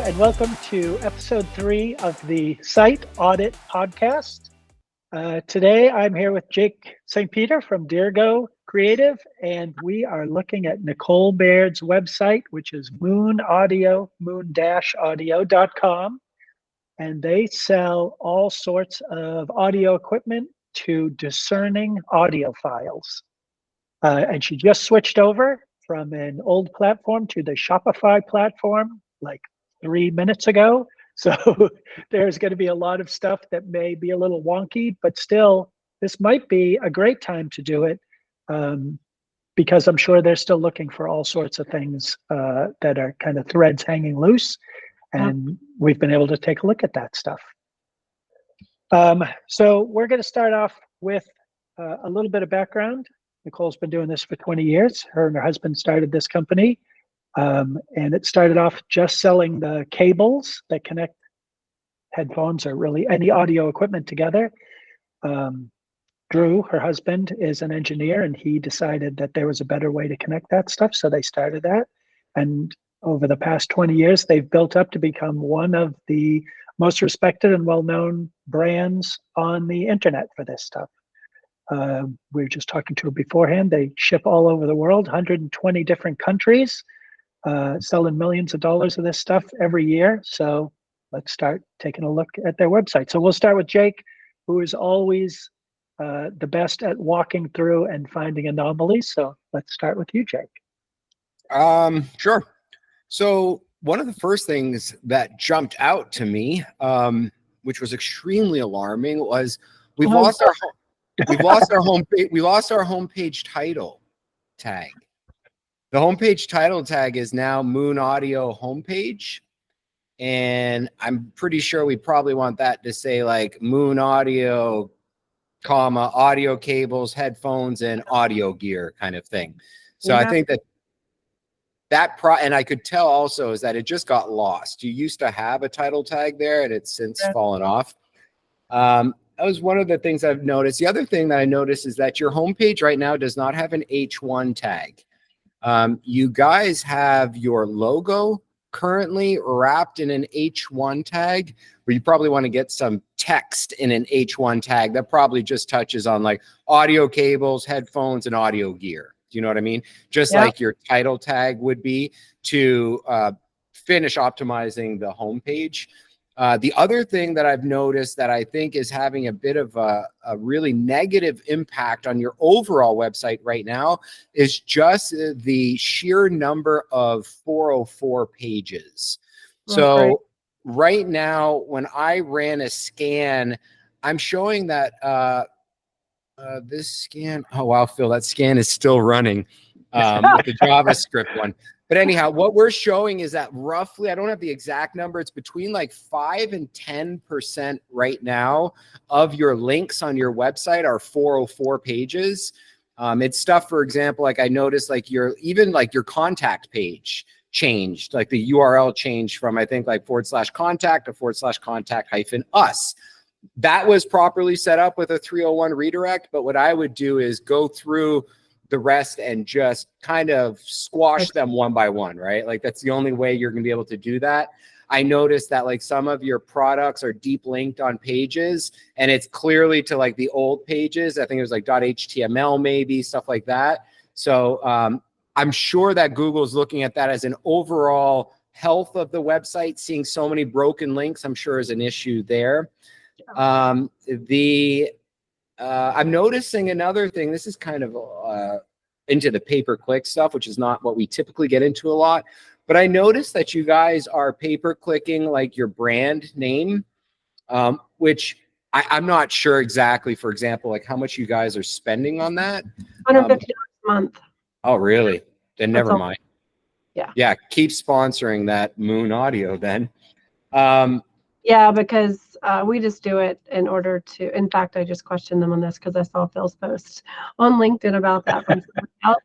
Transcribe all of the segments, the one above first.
and welcome to episode 3 of the Site Audit podcast. Today, I'm here with Jake St. Peter from Dirgo Creative, and we are looking at Nicole Baird's website, which is moon-audio.com. And they sell all sorts of audio equipment to discerning audiophiles. And she just switched over from an old platform to the Shopify platform like 3 minutes ago. So there's going to be a lot of stuff that may be a little wonky, but still, this might be a great time to do it because I'm sure they're still looking for all sorts of things that are kind of threads hanging loose. And we've been able to take a look at that stuff. So we're going to start off with a little bit of background. Nicole's been doing this for 20 years. Her and her husband started this company. And it started off just selling the cables that connect headphones or really any audio equipment together. Drew, her husband, is an engineer, and he decided that there was a better way to connect that stuff. So they started that. And over the past 20 years, they've built up to become one of the most respected and well-known brands on the internet for this stuff. We were just talking to her beforehand. They ship all over the world, 120 different countries. Selling millions of dollars of this stuff every year. So let's start taking a look at their website. So we'll start with Jake, who is always the best at walking through and finding anomalies. So let's start with you, Jake. Sure. So one of the first things that jumped out to me, which was extremely alarming, was we lost our homepage title tag. The homepage title tag is now Moon Audio homepage. And I'm pretty sure we probably want that to say like Moon Audio, comma, audio cables, headphones, and audio gear kind of thing. So I think and I could tell also is that it just got lost. You used to have a title tag there and it's since fallen off. That was one of the things I've noticed. The other thing that I noticed is that your homepage right now does not have an H1 tag. You guys have your logo currently wrapped in an H1 tag, where you probably want to get some text in an H1 tag that probably just touches on like audio cables, headphones, and audio gear. Do you know what I mean? Just like your title tag would be to finish optimizing the homepage. The other thing that I've noticed that I think is having a bit of a really negative impact on your overall website right now is just the sheer number of 404 pages. So right now, when I ran a scan, I'm showing that this scan, oh wow, Phil, that scan is still running with the JavaScript one. But anyhow, what we're showing is that roughly, I don't have the exact number, it's between like 5 and 10% right now of your links on your website are 404 pages. It's stuff, for example, like I noticed like your contact page changed, like the URL changed from I think like /contact to /contact-us. That was properly set up with a 301 redirect, but what I would do is go through the rest and just kind of squash them one by one, right? Like that's the only way you're gonna be able to do that. I noticed that like some of your products are deep linked on pages and it's clearly to like the old pages. I think it was like .html maybe, stuff like that. So I'm sure that Google's looking at that as an overall health of the website. Seeing so many broken links, I'm sure is an issue there. I'm noticing another thing. This is kind of into the pay-per-click stuff, which is not what we typically get into a lot. But I noticed that you guys are pay-per-clicking like your brand name, which I'm not sure exactly, for example, like how much you guys are spending on that. $150 a month. Oh, really? Then never mind. Yeah, keep sponsoring that Moon Audio then. Yeah, because we just do it in order to, in fact, I just questioned them on this because I saw Phil's post on LinkedIn about that from somebody else.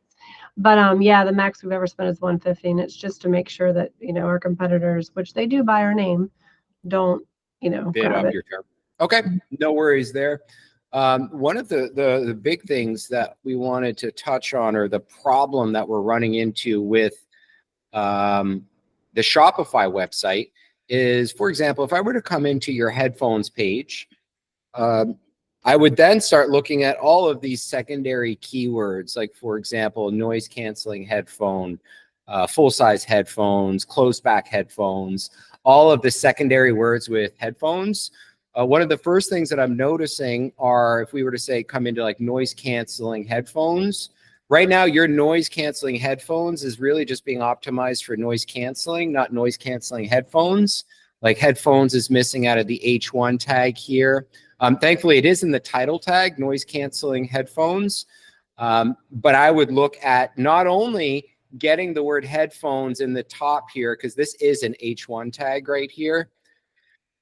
But yeah, the max we've ever spent is $150, and it's just to make sure that, you know, our competitors, which they do by our name, don't, you know, bid up your term. Okay, no worries there. One of the big things that we wanted to touch on, or the problem that we're running into with the Shopify website, is, for example, if I were to come into your headphones page, I would then start looking at all of these secondary keywords, like, for example, noise canceling headphone, full-size headphones, closed back headphones, all of the secondary words with headphones. One of the first things that I'm noticing are, if we were to say come into like noise canceling headphones, right now your noise canceling headphones is really just being optimized for noise canceling, not noise canceling headphones. Like headphones is missing out of the H1 tag here. Thankfully, it is in the title tag, noise canceling headphones. But I would look at not only getting the word headphones in the top here, because this is an H1 tag right here.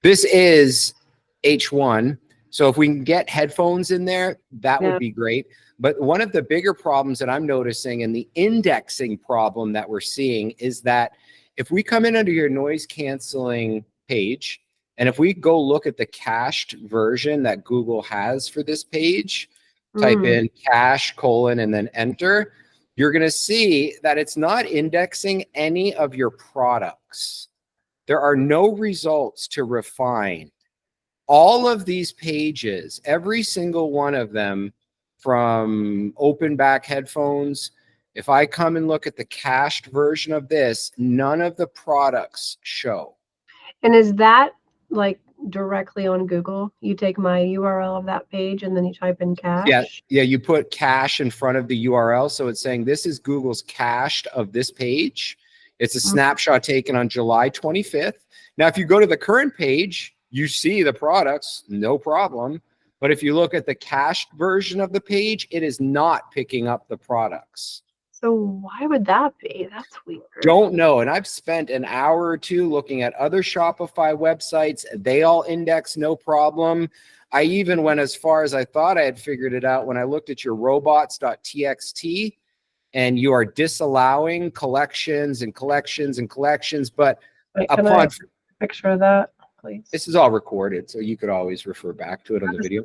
This is H1. So if we can get headphones in there, that would be great. But one of the bigger problems that I'm noticing, and the indexing problem that we're seeing, is that if we come in under your noise canceling page, and if we go look at the cached version that Google has for this page, type in cache : and then enter, you're going to see that it's not indexing any of your products. There are no results to refine. All of these pages, every single one of them, from open back headphones, if I come and look at the cached version of this, none of the products show. And is that like directly on Google? You take my URL of that page and then you type in cache? Yeah, you put cache in front of the URL. So it's saying this is Google's cached of this page. It's a snapshot taken on July 25th. Now, if you go to the current page, you see the products, no problem. But if you look at the cached version of the page, it is not picking up the products. So why would that be? That's weird. Don't know. And I've spent an hour or two looking at other Shopify websites. They all index, no problem. I even went as far as I thought I had figured it out when I looked at your robots.txt, and you are disallowing collections and collections and collections. But wait, can I picture of that, please? This is all recorded, so you could always refer back to it on the video.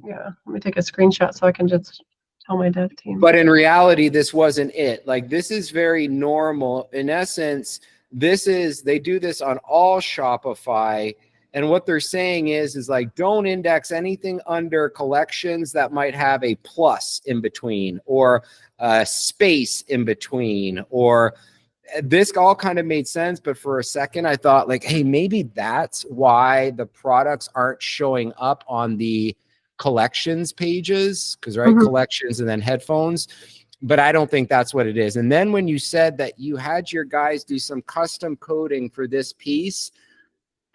Yeah, let me take a screenshot so I can just tell my dev team. But in reality, this wasn't it. Like, this is very normal. In essence, they do this on all Shopify. And what they're saying is like, don't index anything under collections that might have a plus in between, or a space in between, or this all kind of made sense. But for a second, I thought like, hey, maybe that's why the products aren't showing up on the collections pages, because collections and then headphones. But I don't think that's what it is. And then when you said that you had your guys do some custom coding for this piece,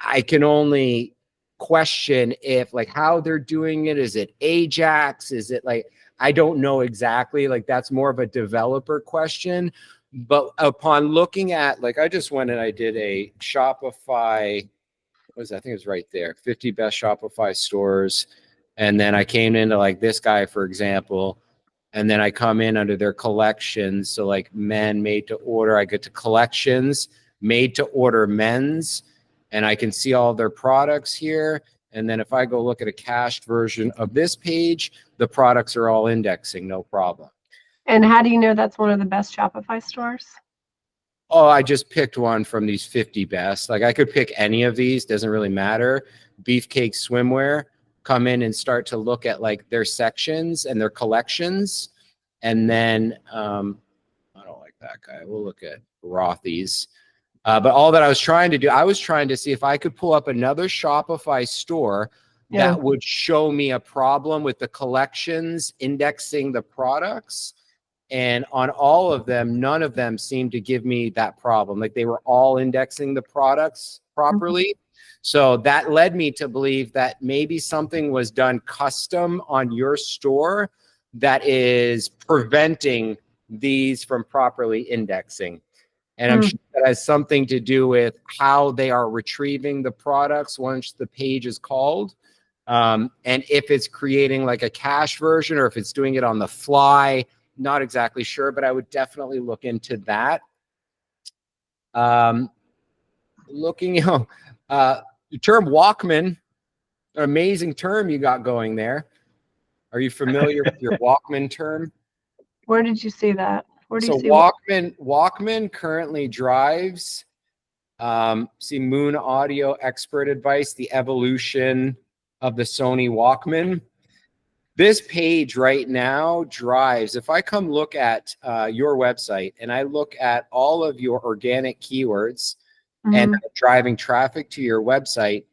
I can only question if like how they're doing it. Is it Ajax? Is it like, I don't know exactly. Like, that's more of a developer question. But upon looking at, like, I just went and I did a Shopify, I think it was right there, 50 best Shopify stores. And then I came into like this guy, for example, and then I come in under their collections. So like men made to order, I get to collections, made to order men's, and I can see all their products here. And then if I go look at a cached version of this page, the products are all indexing, no problem. And how do you know that's one of the best Shopify stores? Oh, I just picked one from these 50 best. Like, I could pick any of these, doesn't really matter. Beefcake Swimwear, come in and start to look at like their sections and their collections. And then, I don't like that guy. We'll look at Rothy's. But all that I was trying to do, I was trying to see if I could pull up another Shopify store that would show me a problem with the collections indexing the products. And on all of them, none of them seemed to give me that problem. Like, they were all indexing the products properly. So that led me to believe that maybe something was done custom on your store that is preventing these from properly indexing. And I'm sure that has something to do with how they are retrieving the products once the page is called. And if it's creating like a cache version, or if it's doing it on the fly, not exactly sure, but I would definitely look into that. Looking, the term Walkman, an amazing term you got going there. Are you familiar with your Walkman term? Where did you see that? Where do you see Walkman currently drives See Moon Audio expert advice, the evolution of the Sony Walkman. This page right now drives, if I come look at your website and I look at all of your organic keywords and driving traffic to your website,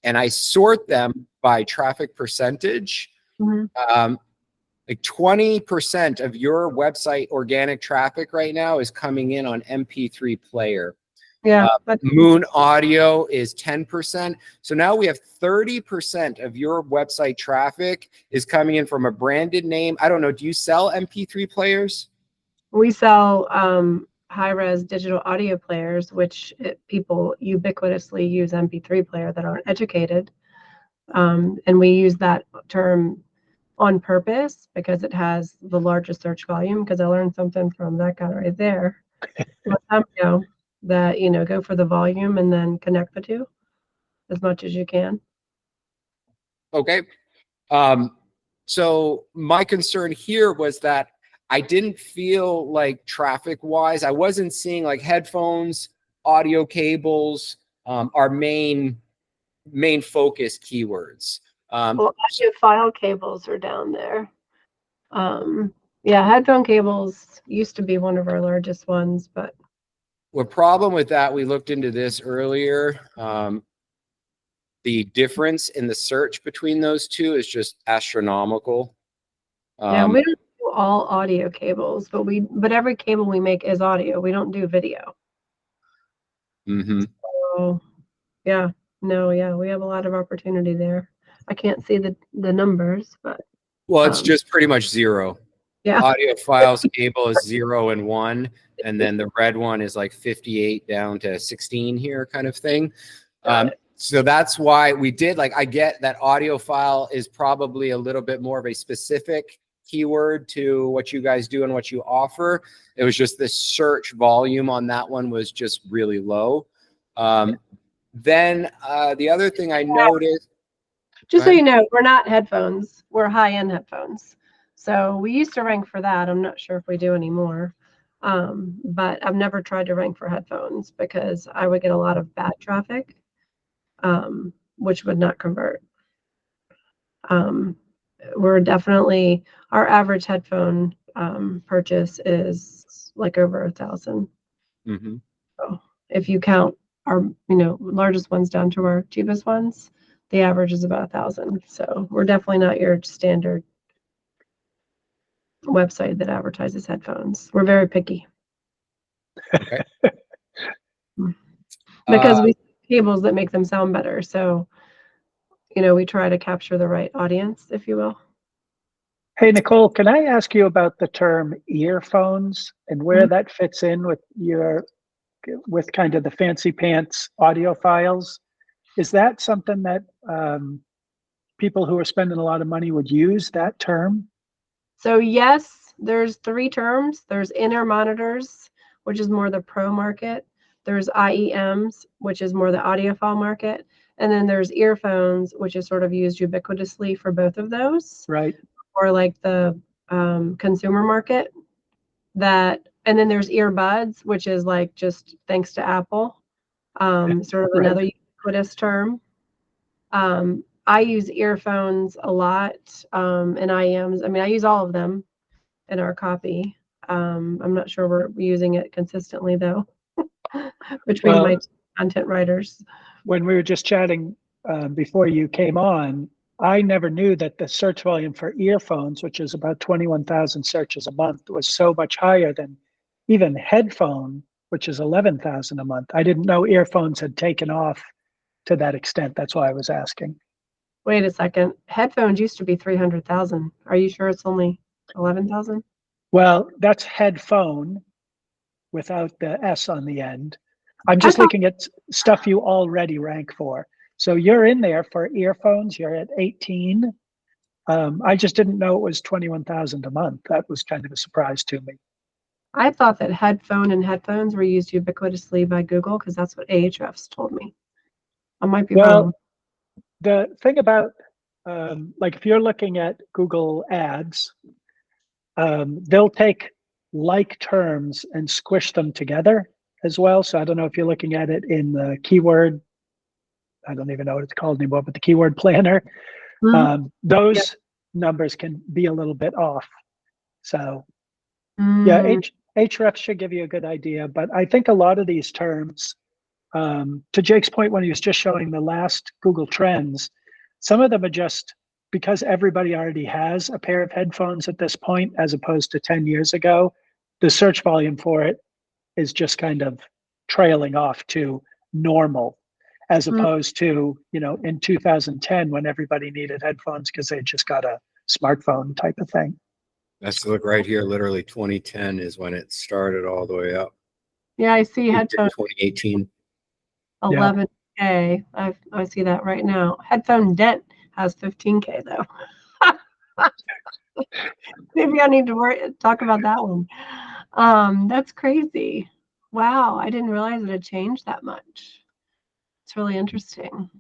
and I sort them by traffic percentage, like 20% of your website organic traffic right now is coming in on MP3 player. Yeah. Moon Audio is 10%. So now we have 30% of your website traffic is coming in from a branded name. I don't know. Do you sell MP3 players? We sell high-res digital audio players, which people ubiquitously use MP3 player that aren't educated. And we use that term on purpose because it has the largest search volume, because I learned something from that guy right there. That, go for the volume and then connect the two as much as you can. Okay. So my concern here was that I didn't feel like traffic-wise, I wasn't seeing like headphones, audio cables, our main focus keywords. Well, audiophile cables are down there. Yeah, headphone cables used to be one of our largest ones, but the problem with that, we looked into this earlier. The difference in the search between those two is just astronomical. yeah, we don't do all audio cables, but every cable we make is audio. We don't do video. So, yeah, we have a lot of opportunity there. I can't see the numbers, but well, it's just pretty much zero. Yeah. Audiophile's cable is 0 and 1, and then the red one is like 58 down to 16 here, kind of thing. So that's why we did, like, I get that audiophile is probably a little bit more of a specific keyword to what you guys do and what you offer. It was just the search volume on that one was just really low. Then the other thing I noticed. Just so you know, we're not headphones. We're high-end headphones. So we used to rank for that. I'm not sure if we do anymore. But I've never tried to rank for headphones because I would get a lot of bad traffic, which would not convert. We're definitely, our average headphone purchase is like over 1,000. So if you count our, largest ones down to our cheapest ones, the average is about 1,000. So we're definitely not your standard website that advertises headphones. We're very picky. Okay. Because we cables that make them sound better. So, we try to capture the right audience, if you will. Hey, Nicole, can I ask you about the term earphones and where that fits in with kind of the fancy pants audiophiles? Is that something that people who are spending a lot of money would use, that term? So yes, there's 3 terms. There's in-ear monitors, which is more the pro market. There's IEMs, which is more the audiophile market. And then there's earphones, which is sort of used ubiquitously for both of those. Right. Or like the consumer market. And then there's earbuds, which is like just thanks to Apple, sort of another ubiquitous term. I use earphones a lot, and IEMs. I mean, I use all of them in our copy. I'm not sure we're using it consistently though, between my content writers. When we were just chatting before you came on, I never knew that the search volume for earphones, which is about 21,000 searches a month, was so much higher than even headphone, which is 11,000 a month. I didn't know earphones had taken off to that extent. That's why I was asking. Wait a second. Headphones used to be 300,000. Are you sure it's only 11,000? Well, that's headphone without the S on the end. I'm just looking at stuff you already rank for. So you're in there for earphones. You're at 18. I just didn't know it was 21,000 a month. That was kind of a surprise to me. I thought that headphone and headphones were used ubiquitously by Google because that's what Ahrefs told me. I might be wrong. The thing about, like if you're looking at Google Ads, they'll take like terms and squish them together as well. So I don't know if you're looking at it in the keyword. I don't even know what it's called anymore, but the keyword planner. Those numbers can be a little bit off. So yeah, href should give you a good idea. But I think a lot of these terms, to Jake's point when he was just showing the last Google Trends, some of them are just because everybody already has a pair of headphones at this point, as opposed to 10 years ago, the search volume for it is just kind of trailing off to normal, as opposed to, you know, in 2010 when everybody needed headphones because they just got a smartphone type of thing. Let's look right here. Literally 2010 is when it started all the way up. Yeah, I see headphone 2018. 11K. I see that right now. Headphone dent has 15K though. Maybe I need to talk about that one. That's crazy. Wow, I didn't realize it had changed that much. It's really interesting.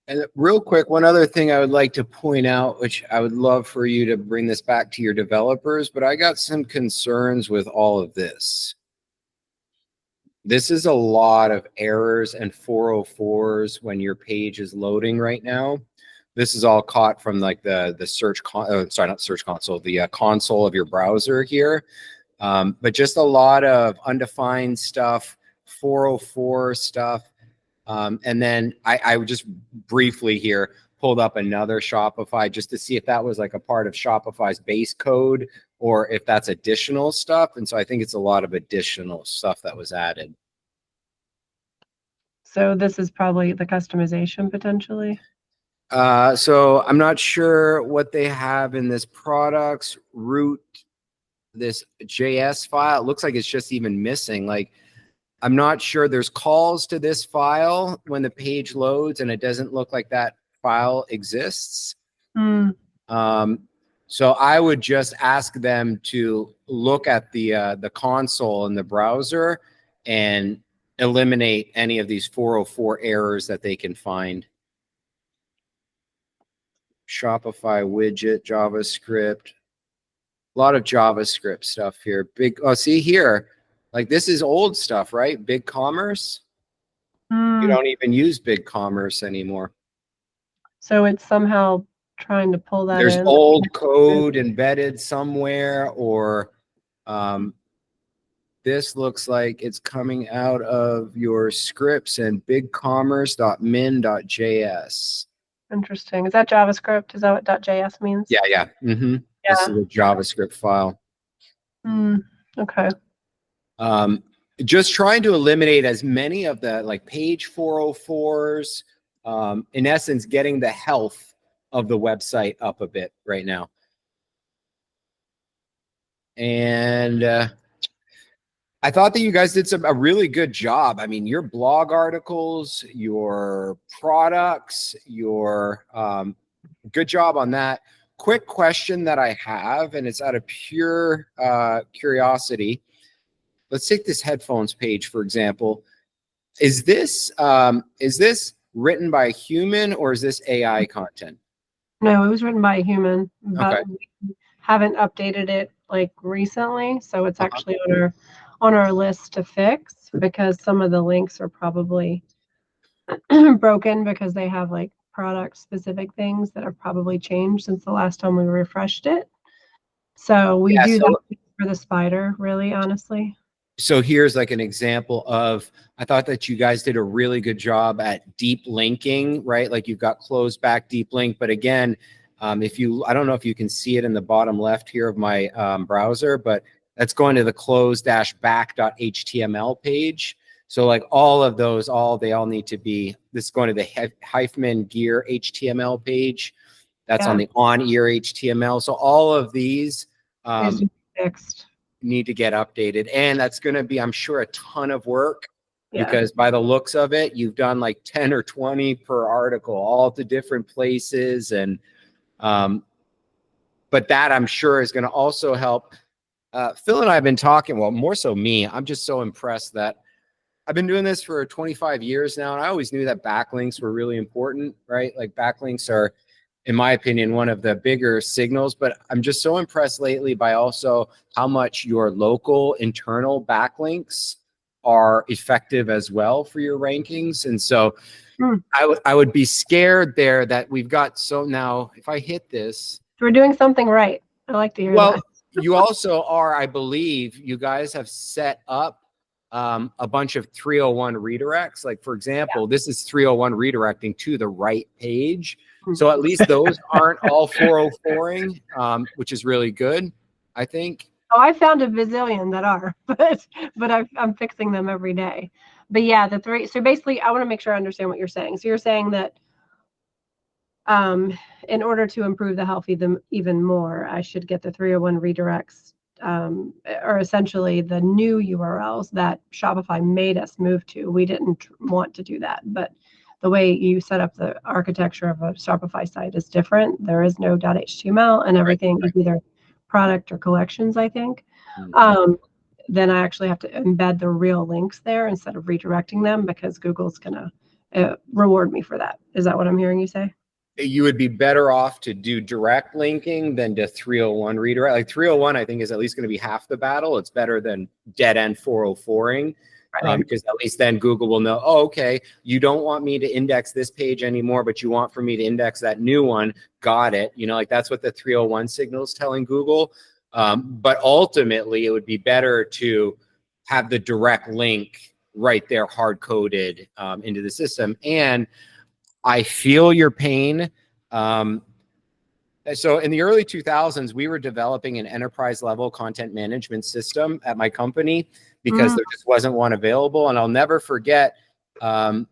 And real quick, one other thing I would like to point out, which I would love for you to bring this back to your developers, but I got some concerns with all of this. This is a lot of errors and 404s when your page is loading right now. This is all caught from like the search sorry, not search console, the console of your browser here. But just a lot of undefined stuff, 404 stuff. And then I would just briefly here pulled up another Shopify just to see if that was like a part of Shopify's base code or if that's additional stuff. And so I think it's a lot of additional stuff that was added. So this is probably the customization potentially. So I'm not sure what they have in this products root, this JS file. It looks like it's just even missing. Like, I'm not sure. There's calls to this file when the page loads and it doesn't look like that file exists. So I would just ask them to look at the console in the browser and eliminate any of these 404 errors that they can find. Shopify widget, JavaScript, a lot of JavaScript stuff here. See here, like this is old stuff, right? BigCommerce. You don't even use BigCommerce anymore. So it's somehow trying to pull that There's in. old code embedded somewhere, or this looks like it's coming out of your scripts and bigcommerce.min.js. Interesting. Is that JavaScript? Is that what .js means? Yeah. Yeah. This is a JavaScript file. Okay. Just trying to eliminate as many of the like page 404s, in essence, getting the health of the website up a bit right now. And I thought that you guys did a really good job. I mean, your blog articles, your products, your good job on that. Quick question that I have, and it's out of pure curiosity. Let's take this headphones page, for example. Is this written by a human or is this AI content? No, it was written by a human, but we haven't updated it like recently. So it's actually on our list to fix because some of the links are probably broken because they have like product specific things that have probably changed since the last time we refreshed it. So we do that for the spider, really, honestly. So here's like an example of, I thought that you guys did a really good job at deep linking, right? Like you've got closed back deep link, but again, I don't know if you can see it in the bottom left here of my browser, but that's going to the closed-back.html page. So like all of those, they all need to be, this is going to the hyphen gear HTML page. That's on the on-ear HTML. So all of these fixed. Need to get updated. And that's going to be, I'm sure, a ton of work because by the looks of it, you've done like 10 or 20 per article, all to different places. And, but that I'm sure is going to also help. Phil and I have been talking, well, more so me. I'm just so impressed that I've been doing this for 25 years now. And I always knew that backlinks were really important, right? Like backlinks are, in my opinion, one of the bigger signals, but I'm just so impressed lately by also how much your local internal backlinks are effective as well for your rankings. And so I would be scared there that we've got, so now if I hit this. We're doing something right. I like to hear that. You also are, I believe, you guys have set up a bunch of 301 redirects. Like, for example, this is 301 redirecting to the right page. So at least those aren't all 404ing, which is really good, I think. Oh, I found a bazillion that are, but I'm fixing them every day. But yeah, the three. So basically, I want to make sure I understand what you're saying. So you're saying that in order to improve the health even more, I should get the 301 redirects, or essentially the new URLs that Shopify made us move to. We didn't want to do that, but the way you set up the architecture of a Shopify site is different. There is no .html, and everything is either product or collections, I think. Then I actually have to embed the real links there instead of redirecting them, because Google's gonna reward me for that. Is that what I'm hearing you say? You would be better off to do direct linking than to 301 redirect. Like 301, I think, is at least going to be half the battle. It's better than dead end 404ing. Because at least then Google will know, oh, okay, you don't want me to index this page anymore, but you want for me to index that new one. Got it. You know, like that's what the 301 signal is telling Google. But ultimately, it would be better to have the direct link right there, hard coded into the system. And I feel your pain. So in the early 2000s, we were developing an enterprise level content management system at my company because there just wasn't one available. And I'll never forget,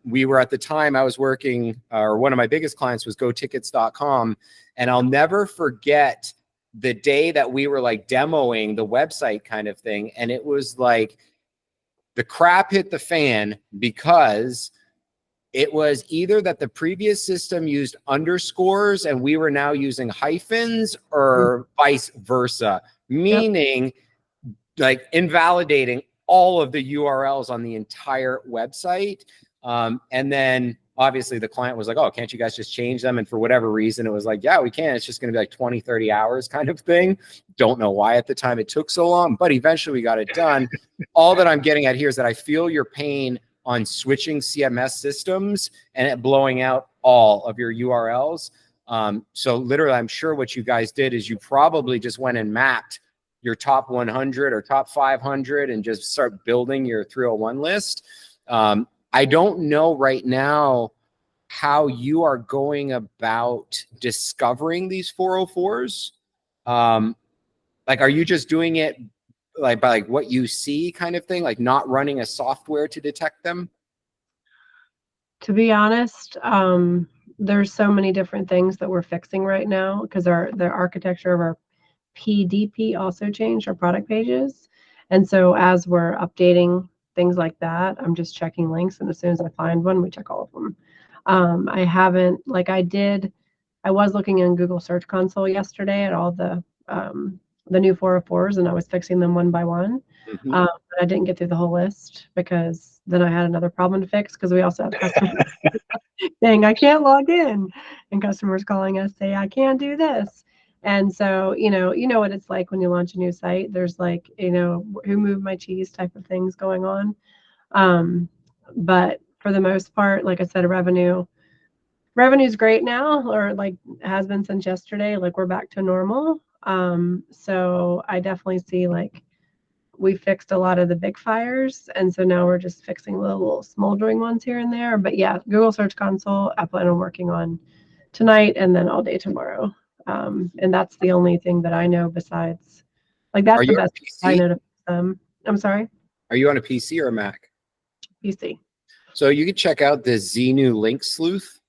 we were at the time I was working, or one of my biggest clients was gotickets.com. And I'll never forget the day that we were like demoing the website kind of thing. And it was like the crap hit the fan, because it was either that the previous system used underscores and we were now using hyphens, or vice versa, meaning like invalidating all of the URLs on the entire website. And then obviously the client was like, oh, can't you guys just change them? And for whatever reason, it was like, yeah, we can. It's just going to be like 20, 30 hours kind of thing. Don't know why at the time it took so long, but eventually we got it done. All that I'm getting at here is that I feel your pain on switching CMS systems and it blowing out all of your URLs. So literally, I'm sure what you guys did is you probably just went and mapped your top 100 or top 500 and just start building your 301 list. I don't know right now how you are going about discovering these 404s. Like, are you just doing it like by like what you see kind of thing, like not running a software to detect them? To be honest, there's so many different things that we're fixing right now, because the architecture of our PDP also changed, our product pages. And so as we're updating things like that, I'm just checking links, and as soon as I find one, we check all of them. I haven't, like I was looking in Google Search Console yesterday at all the new 404s, and I was fixing them one by one. But I didn't get through the whole list, because then I had another problem to fix, because we also have customers saying I can't log in, and customers calling us say I can't do this. And so, you know what it's like when you launch a new site. There's like, who moved my cheese type of things going on. But for the most part, like I said, revenue's great now, or like has been since yesterday. Like, we're back to normal. So I definitely see, like, we fixed a lot of the big fires, and so now we're just fixing little smoldering ones here and there. But yeah, Google Search Console, I plan on working on tonight and then all day tomorrow. And that's the only thing that I know besides, like, that's the best I know to fix them. I'm sorry? Are you on a PC or a Mac? PC. So you can check out the Xenu Link Sleuth.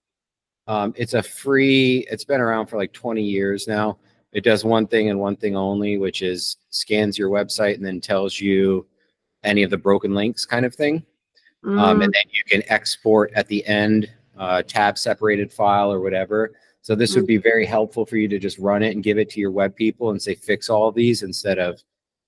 It's it's been around for like 20 years now. It does one thing and one thing only, which is scans your website and then tells you any of the broken links kind of thing. And then you can export at the end, tab separated file or whatever. So this would be very helpful for you to just run it and give it to your web people and say, fix all of these, instead of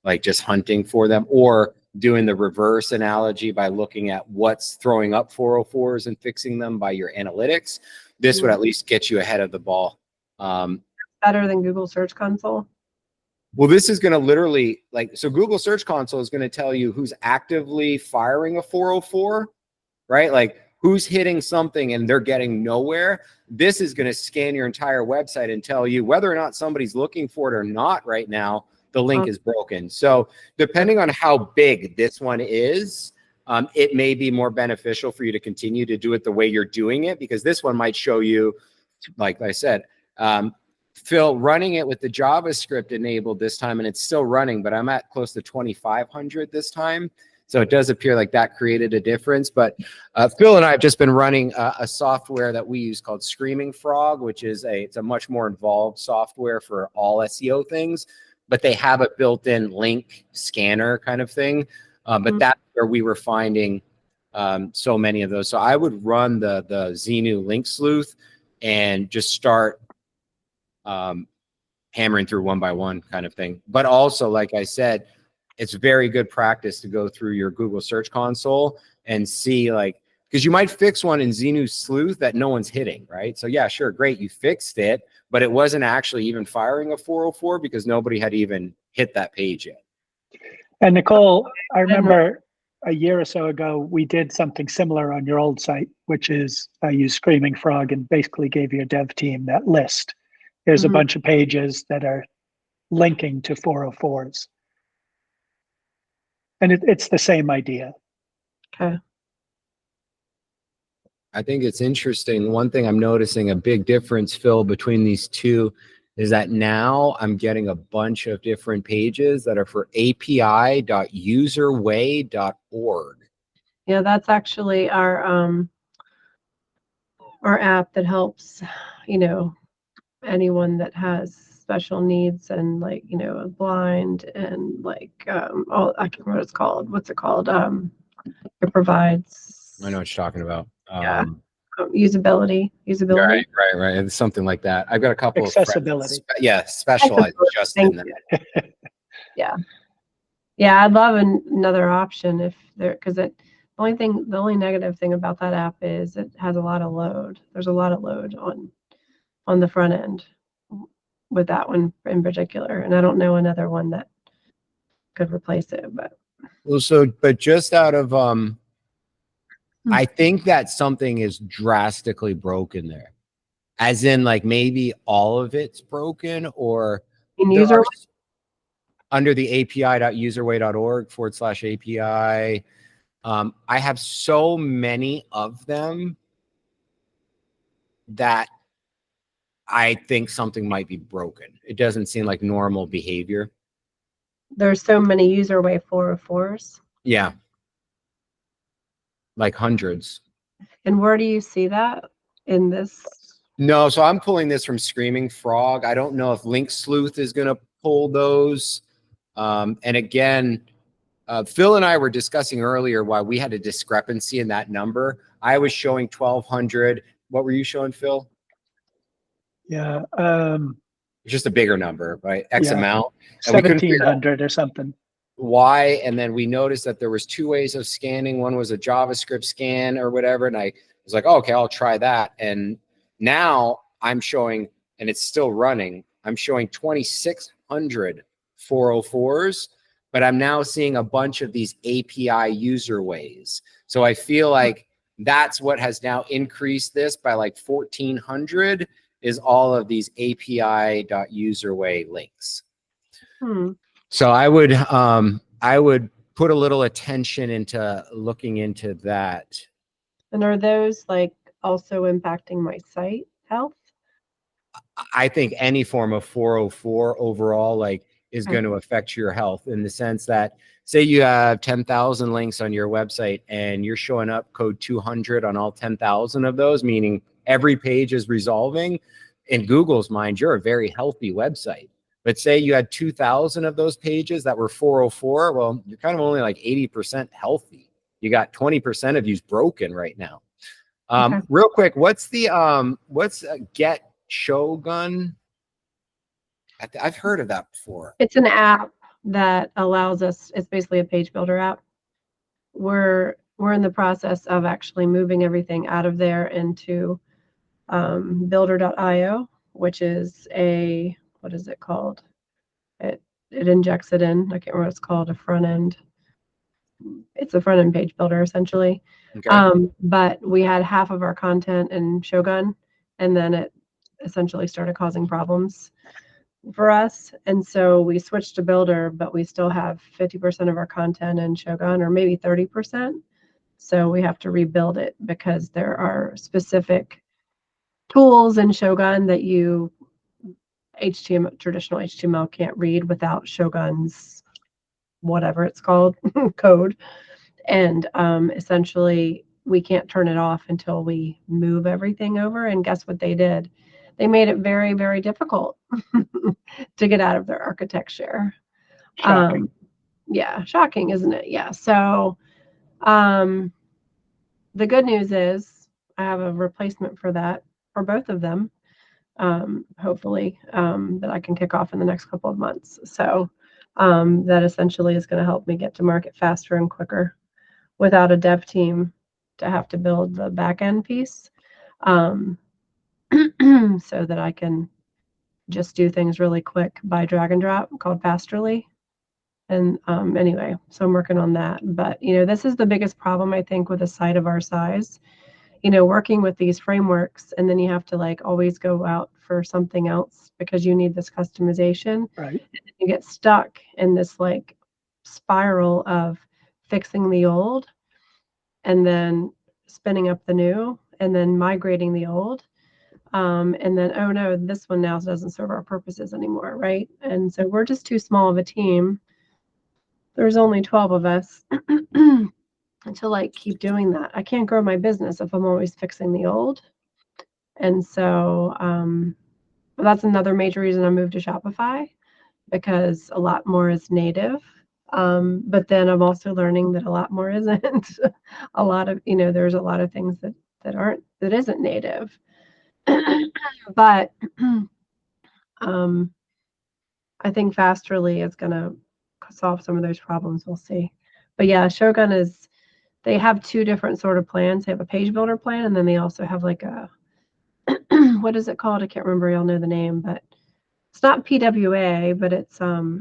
like just hunting for them, or doing the reverse analogy by looking at what's throwing up 404s and fixing them by your analytics. This would at least get you ahead of the ball. Better than Google Search Console? Well, this is going to literally so Google Search Console is going to tell you who's actively firing a 404, right? Like who's hitting something and they're getting nowhere. This is going to scan your entire website and tell you whether or not somebody's looking for it or not right now, the link is broken. So depending on how big this one is, it may be more beneficial for you to continue to do it the way you're doing it, because this one might show you, like I said, Phil, running it with the JavaScript enabled this time, and it's still running, but I'm at close to 2,500 this time. So it does appear like that created a difference. But Phil and I have just been running a software that we use called ScreamingFrog, which is it's a much more involved software for all SEO things, but they have a built-in link scanner kind of thing. But that's where we were finding so many of those. So I would run the Xenu link sleuth and just start hammering through one by one kind of thing. But also, like I said, it's very good practice to go through your Google Search Console and see, because you might fix one in Xenu Sleuth that no one's hitting, right? So yeah, sure, great, you fixed it, but it wasn't actually even firing a 404 because nobody had even hit that page yet. And Nicole, I remember a year or so ago, we did something similar on your old site, which is I used Screaming Frog and basically gave your dev team that list. There's a bunch of pages that are linking to 404s. And it's the same idea. Okay. I think it's interesting. One thing I'm noticing a big difference, Phil, between these two is that now I'm getting a bunch of different pages that are for api.userway.org. Yeah, that's actually our app that helps, anyone that has special needs and blind and I can't remember what it's called. What's it called? It provides. I know what you're talking about. Usability. Right. It's something like that. I've got a couple accessibility. of friends, specialized just in that. Yeah. I'd love another option if there, because the only negative thing about that app is it has a lot of load. There's a lot of load on the front end with that one in particular, and I don't know another one that could replace it. But just out of I think that something is drastically broken there, as in maybe all of it's broken, or under the api.userway.org/API. I have so many of them that I think something might be broken. It doesn't seem like normal behavior. There's so many UserWay 404s. Yeah. Like hundreds. And where do you see that in this? No, so I'm pulling this from Screaming Frog. I don't know if Link Sleuth is going to pull those. And again, Phil and I were discussing earlier why we had a discrepancy in that number. I was showing 1,200. What were you showing, Phil? Yeah. It's just a bigger number, right? X amount. 1,700 or something. Why? And then we noticed that there was two ways of scanning. One was a JavaScript scan or whatever. And I was like, oh, okay, I'll try that. And now I'm showing, and it's still running, I'm showing 2,600 404s, but I'm now seeing a bunch of these API user ways. So I feel like that's what has now increased this by 1,400 is all of these API.userway links. So I would put a little attention into looking into that. And are those also impacting my site health? I think any form of 404 overall is going to affect your health, in the sense that, say you have 10,000 links on your website and you're showing up code 200 on all 10,000 of those, meaning every page is resolving. In Google's mind, you're a very healthy website. But say you had 2,000 of those pages that were 404, well, you're kind of only 80% healthy. You got 20% of you's broken right now. Real quick, what's Get Shogun? I've heard of that before. It's an app that allows us. It's basically a page builder app. We're in the process of actually moving everything out of there into builder.io, which is what is it called? it injects it in. I can't remember what it's called, a front end. It's a front end page builder essentially. Okay. But we had half of our content in Shogun, and then it essentially started causing problems for us. And so we switched to Builder, but we still have 50% of our content in Shogun, or maybe 30%. So we have to rebuild it because there are specific tools in Shogun that you traditional HTML can't read without Shogun's whatever it's called code. And essentially we can't turn it off until we move everything over. And guess what they did? They made it very, very difficult to get out of their architecture. Shocking. Yeah, shocking, isn't it? Yeah. So the good news is I have a replacement for that, for both of them, hopefully, that I can kick off in the next couple of months. So that essentially is going to help me get to market faster and quicker without a dev team to have to build the back end piece, so that I can just do things really quick by drag and drop, called Fasterly. And anyway, so I'm working on that. But, this is the biggest problem, I think, with a site of our size, working with these frameworks, and then you have to like always go out for something else because you need this customization. Right. You get stuck in this like spiral of fixing the old and then spinning up the new and then migrating the old. And then, oh no, this one now doesn't serve our purposes anymore, right? And so we're just too small of a team. There's only 12 of us to like keep doing that. I can't grow my business if I'm always fixing the old. And so that's another major reason I moved to Shopify, because a lot more is native. But then I'm also learning that a lot more isn't. A lot of, there's a lot of things that isn't native. But I think Fasterly is going to solve some of those problems. We'll see. But yeah, Shogun they have two different sort of plans. They have a page builder plan, and then they also have like a, what is it called? I can't remember. Y'all know the name, but it's not PWA, but it's oh,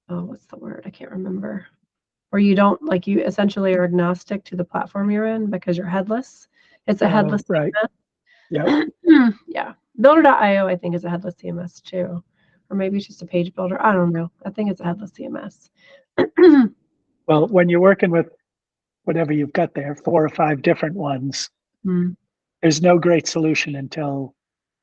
what's the word? I can't remember. Where you don't like, you essentially are agnostic to the platform you're in because you're headless. It's a headless right. CMS. Yeah. Yeah. Builder.io, I think, is a headless CMS too. Or maybe it's just a page builder. I don't know. I think it's a headless CMS. Well, when you're working with whatever you've got there, 4 or 5 different ones, there's no great solution until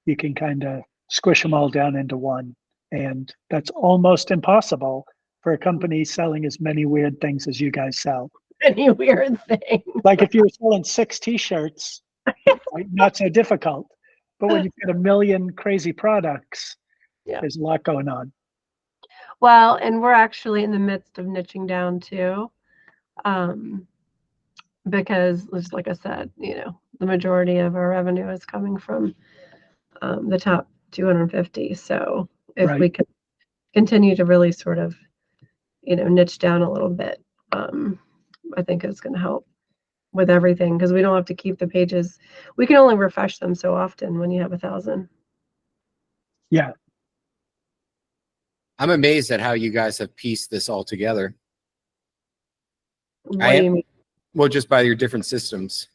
you can kind of squish them all down into one. And that's almost impossible for a company selling as many weird things as you guys sell. Any weird thing. Like if you were selling 6 t-shirts, right, not so difficult. But when you've got a million crazy products, there's a lot going on. Well, and we're actually in the midst of niching down too. Because just like I said, the majority of our revenue is coming from the top 250. So if we can continue to really sort of, niche down a little bit, I think it's going to help with everything, because we don't have to keep the pages. We can only refresh them so often when you have 1,000. Yeah. I'm amazed at how you guys have pieced this all together. What do you mean? Well, just by your different systems.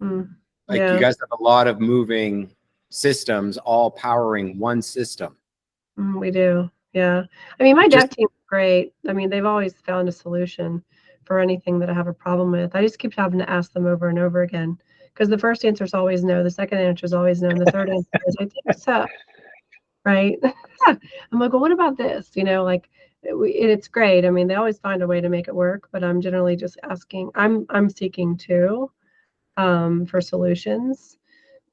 You guys have a lot of moving systems all powering one system. We do. Yeah. I mean, my dev team is great. I mean, they've always found a solution for anything that I have a problem with. I just keep having to ask them over and over again, because the first answer is always no. The second answer is always no. And the third answer is, I think so. Right. I'm like, well, what about this? It's great. I mean, they always find a way to make it work, but I'm generally just asking, I'm seeking too, for solutions.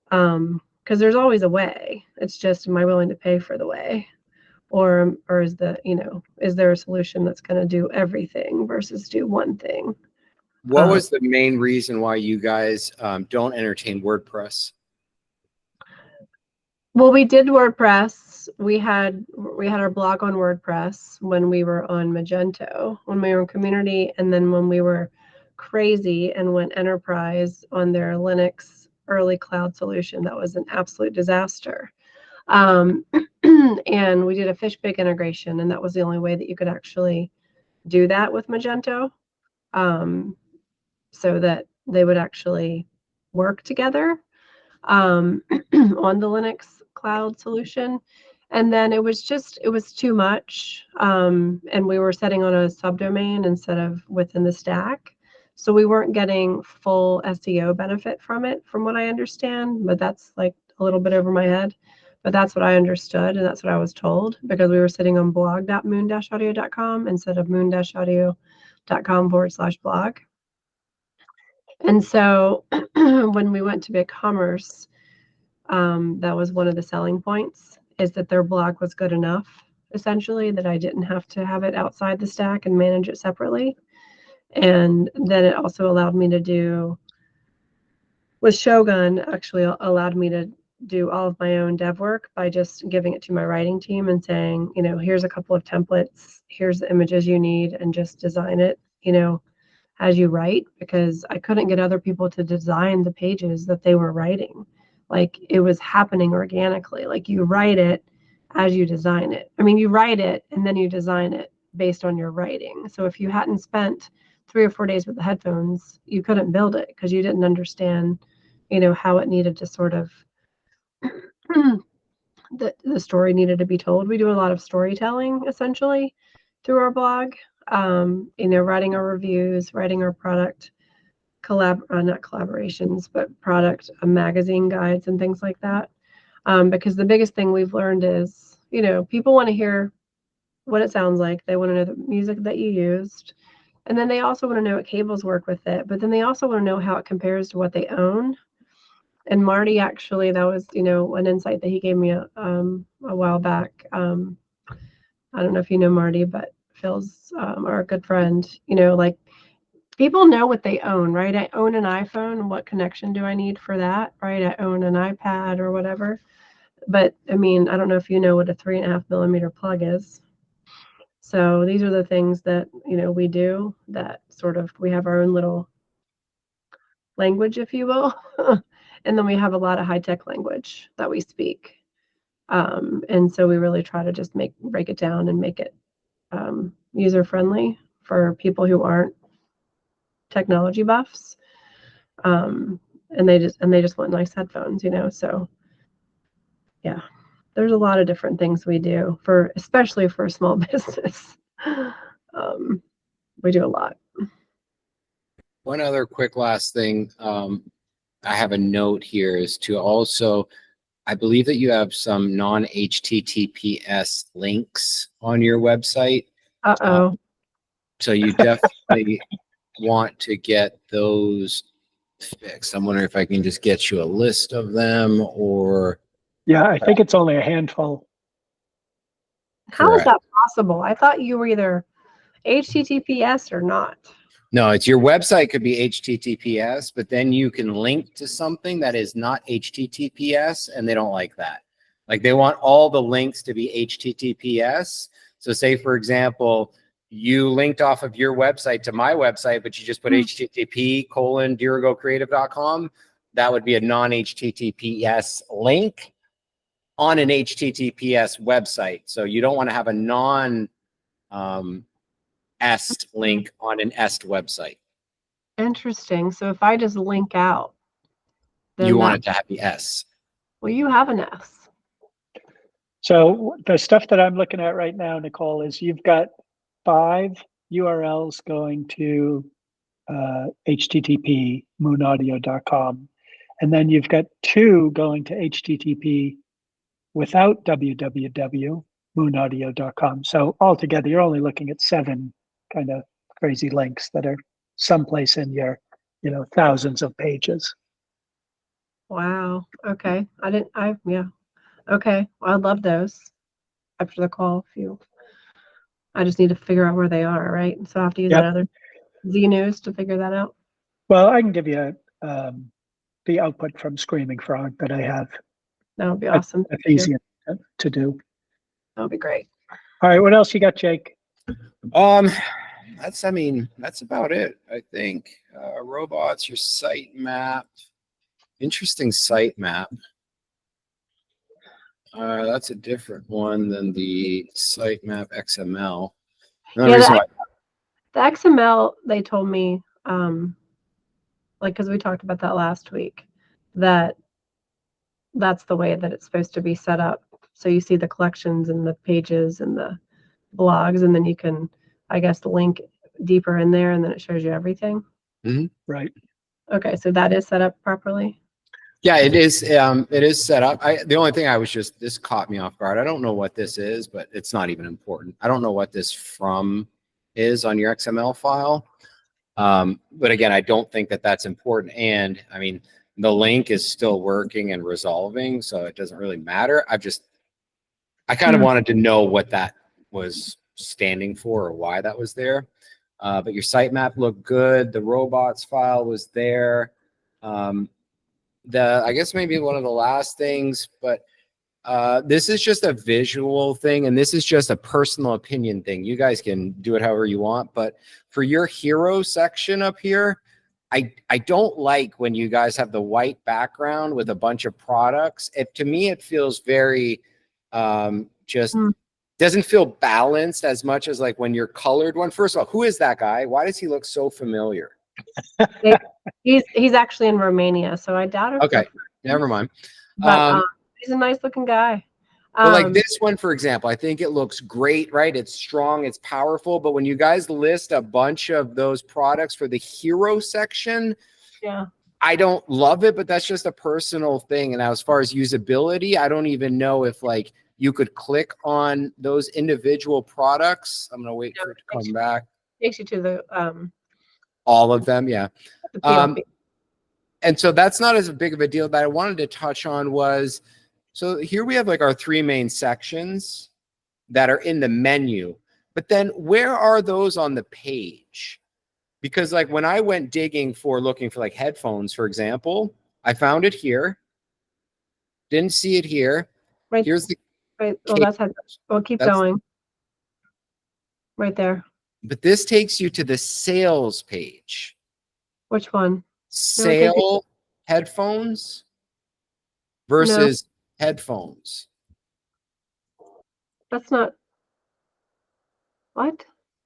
Because there's always a way. It's just, am I willing to pay for the way? Or is is there a solution that's going to do everything versus do one thing? What was the main reason why you guys don't entertain WordPress? Well, we did WordPress. We had our blog on WordPress when we were on Magento, when we were in community, and then when we were crazy and went enterprise on their Linux early cloud solution, that was an absolute disaster. And we did a Fishbake integration, and that was the only way that you could actually do that with Magento, so that they would actually work together on the Linux cloud solution. And then it was too much. And we were setting on a subdomain instead of within the stack. So we weren't getting full SEO benefit from it, from what I understand, but that's like a little bit over my head. But that's what I understood, and that's what I was told, because we were sitting on blog.moon-audio.com instead of moon-audio.com/blog. And so when we went to BigCommerce, that was one of the selling points, is that their blog was good enough, essentially, that I didn't have to have it outside the stack and manage it separately. And then it also allowed me to do, with Shogun, actually allowed me to do all of my own dev work by just giving it to my writing team and saying, you know, here's a couple of templates, here's the images you need, and just design it, you know, as you write, because I couldn't get other people to design the pages that they were writing. Like, it was happening organically. Like, you write it as you design it. I mean, you write it and then you design it based on your writing. So if you hadn't spent 3 or 4 days with the headphones, you couldn't build it because you didn't understand, you know, how it needed to sort of the story needed to be told. We do a lot of storytelling essentially through our blog. You know, writing our reviews, writing our product not collaborations, but product magazine guides and things like that. Because the biggest thing we've learned is, you know, people want to hear what it sounds like. They want to know the music that you used. And then they also want to know what cables work with it. But then they also want to know how it compares to what they own. And Marty, actually, that was, you know, an insight that he gave me a while back. I don't know if you know Marty, but Phil's our good friend. You know, like, people know what they own, right? I own an iPhone. What connection do I need for that, right? I own an iPad or whatever. But I mean, I don't know if you know what a 3.5 millimeter plug is. So these are the things that, you know, we do, that sort of, we have our own little language, if you will. And then we have a lot of high-tech language that we speak. And so we really try to just break it down and make it user-friendly for people who aren't technology buffs. And they just want nice headphones, you know. So yeah, there's a lot of different things we do, especially for a small business. We do a lot. One other quick last thing, I have a note here, is to also, I believe that you have some non-HTTPS links on your website. So you definitely want to get those fixed. I'm wondering if I can just get you a list of them, or... Yeah, I think it's only a handful. How is that possible? I thought you were either HTTPS or not. No, it's your website could be HTTPS, but then you can link to something that is not HTTPS, and they don't like that. Like, they want all the links to be HTTPS. So say, for example, you linked off of your website to my website, but you just put http://dirigocreative.com. That would be a non-HTTPS link on an HTTPS website. So you don't want to have a non-est link on an est website. Interesting. So if I just link out, then you want it to have the S. Well, you have an S. So the stuff that I'm looking at right now, Nicole, is you've got 5 URLs going to HTTP moonaudio.com, and then you've got 2 going to HTTP without www moonaudio.com. So altogether, you're only looking at 7 kind of crazy links that are someplace in your, you know, thousands of pages. Wow. Okay. Yeah. Okay. Well, I'd love those after the call. I just need to figure out where they are, right? So I have to use another Xenu to figure that out. Well, I can give you the output from Screaming Frog that I have. That would be awesome. That's easy to do. That would be great. All right, what else you got, Jake? That's about it, I think. Robots, your sitemap. Interesting sitemap. That's a different one than the sitemap XML. The Yeah, reason why the XML, they told me, like, because we talked about that last week, that that's the way that it's supposed to be set up. So you see the collections and the pages and the blogs, and then you can, I guess, link deeper in there, and then it shows you everything. Right. Okay, so that is set up properly. Yeah, it is. It is set up. The only thing this caught me off guard. I don't know what this is, but it's not even important. I don't know what this from is on your XML file. But again, I don't think that that's important. And I mean, the link is still working and resolving, so it doesn't really matter. I kind of wanted to know what that was standing for or why that was there. But your sitemap looked good. The robots file was there. I guess maybe one of the last things, but this is just a visual thing, and this is just a personal opinion thing. You guys can do it however you want, but for your hero section up here, I don't like when you guys have the white background with a bunch of products. To me, it feels very just doesn't feel balanced as much as like when you're colored one. First of all, who is that guy? Why does he look so familiar? He's actually in Romania, so I doubt it. Okay, never mind. But he's a nice looking guy. But like this one, for example, I think it looks great, right? It's strong, it's powerful. But when you guys list a bunch of those products for the hero section, yeah, I don't love it, but that's just a personal thing. And as far as usability, I don't even know if like you could click on those individual products. I'm gonna wait for it to come back. Takes you to the all of them, yeah. The and so that's not as big of a deal. That I wanted to touch on was, so here we have like our three main sections that are in the menu, but then where are those on the page? Because like when I went digging for looking for like headphones, for example, I found it here. Didn't see it here. Right. Here's the. Right. Well, that's how. Well, keep going. Right there. But this takes you to the sales page. Which one? Sale headphones versus headphones. That's not. What?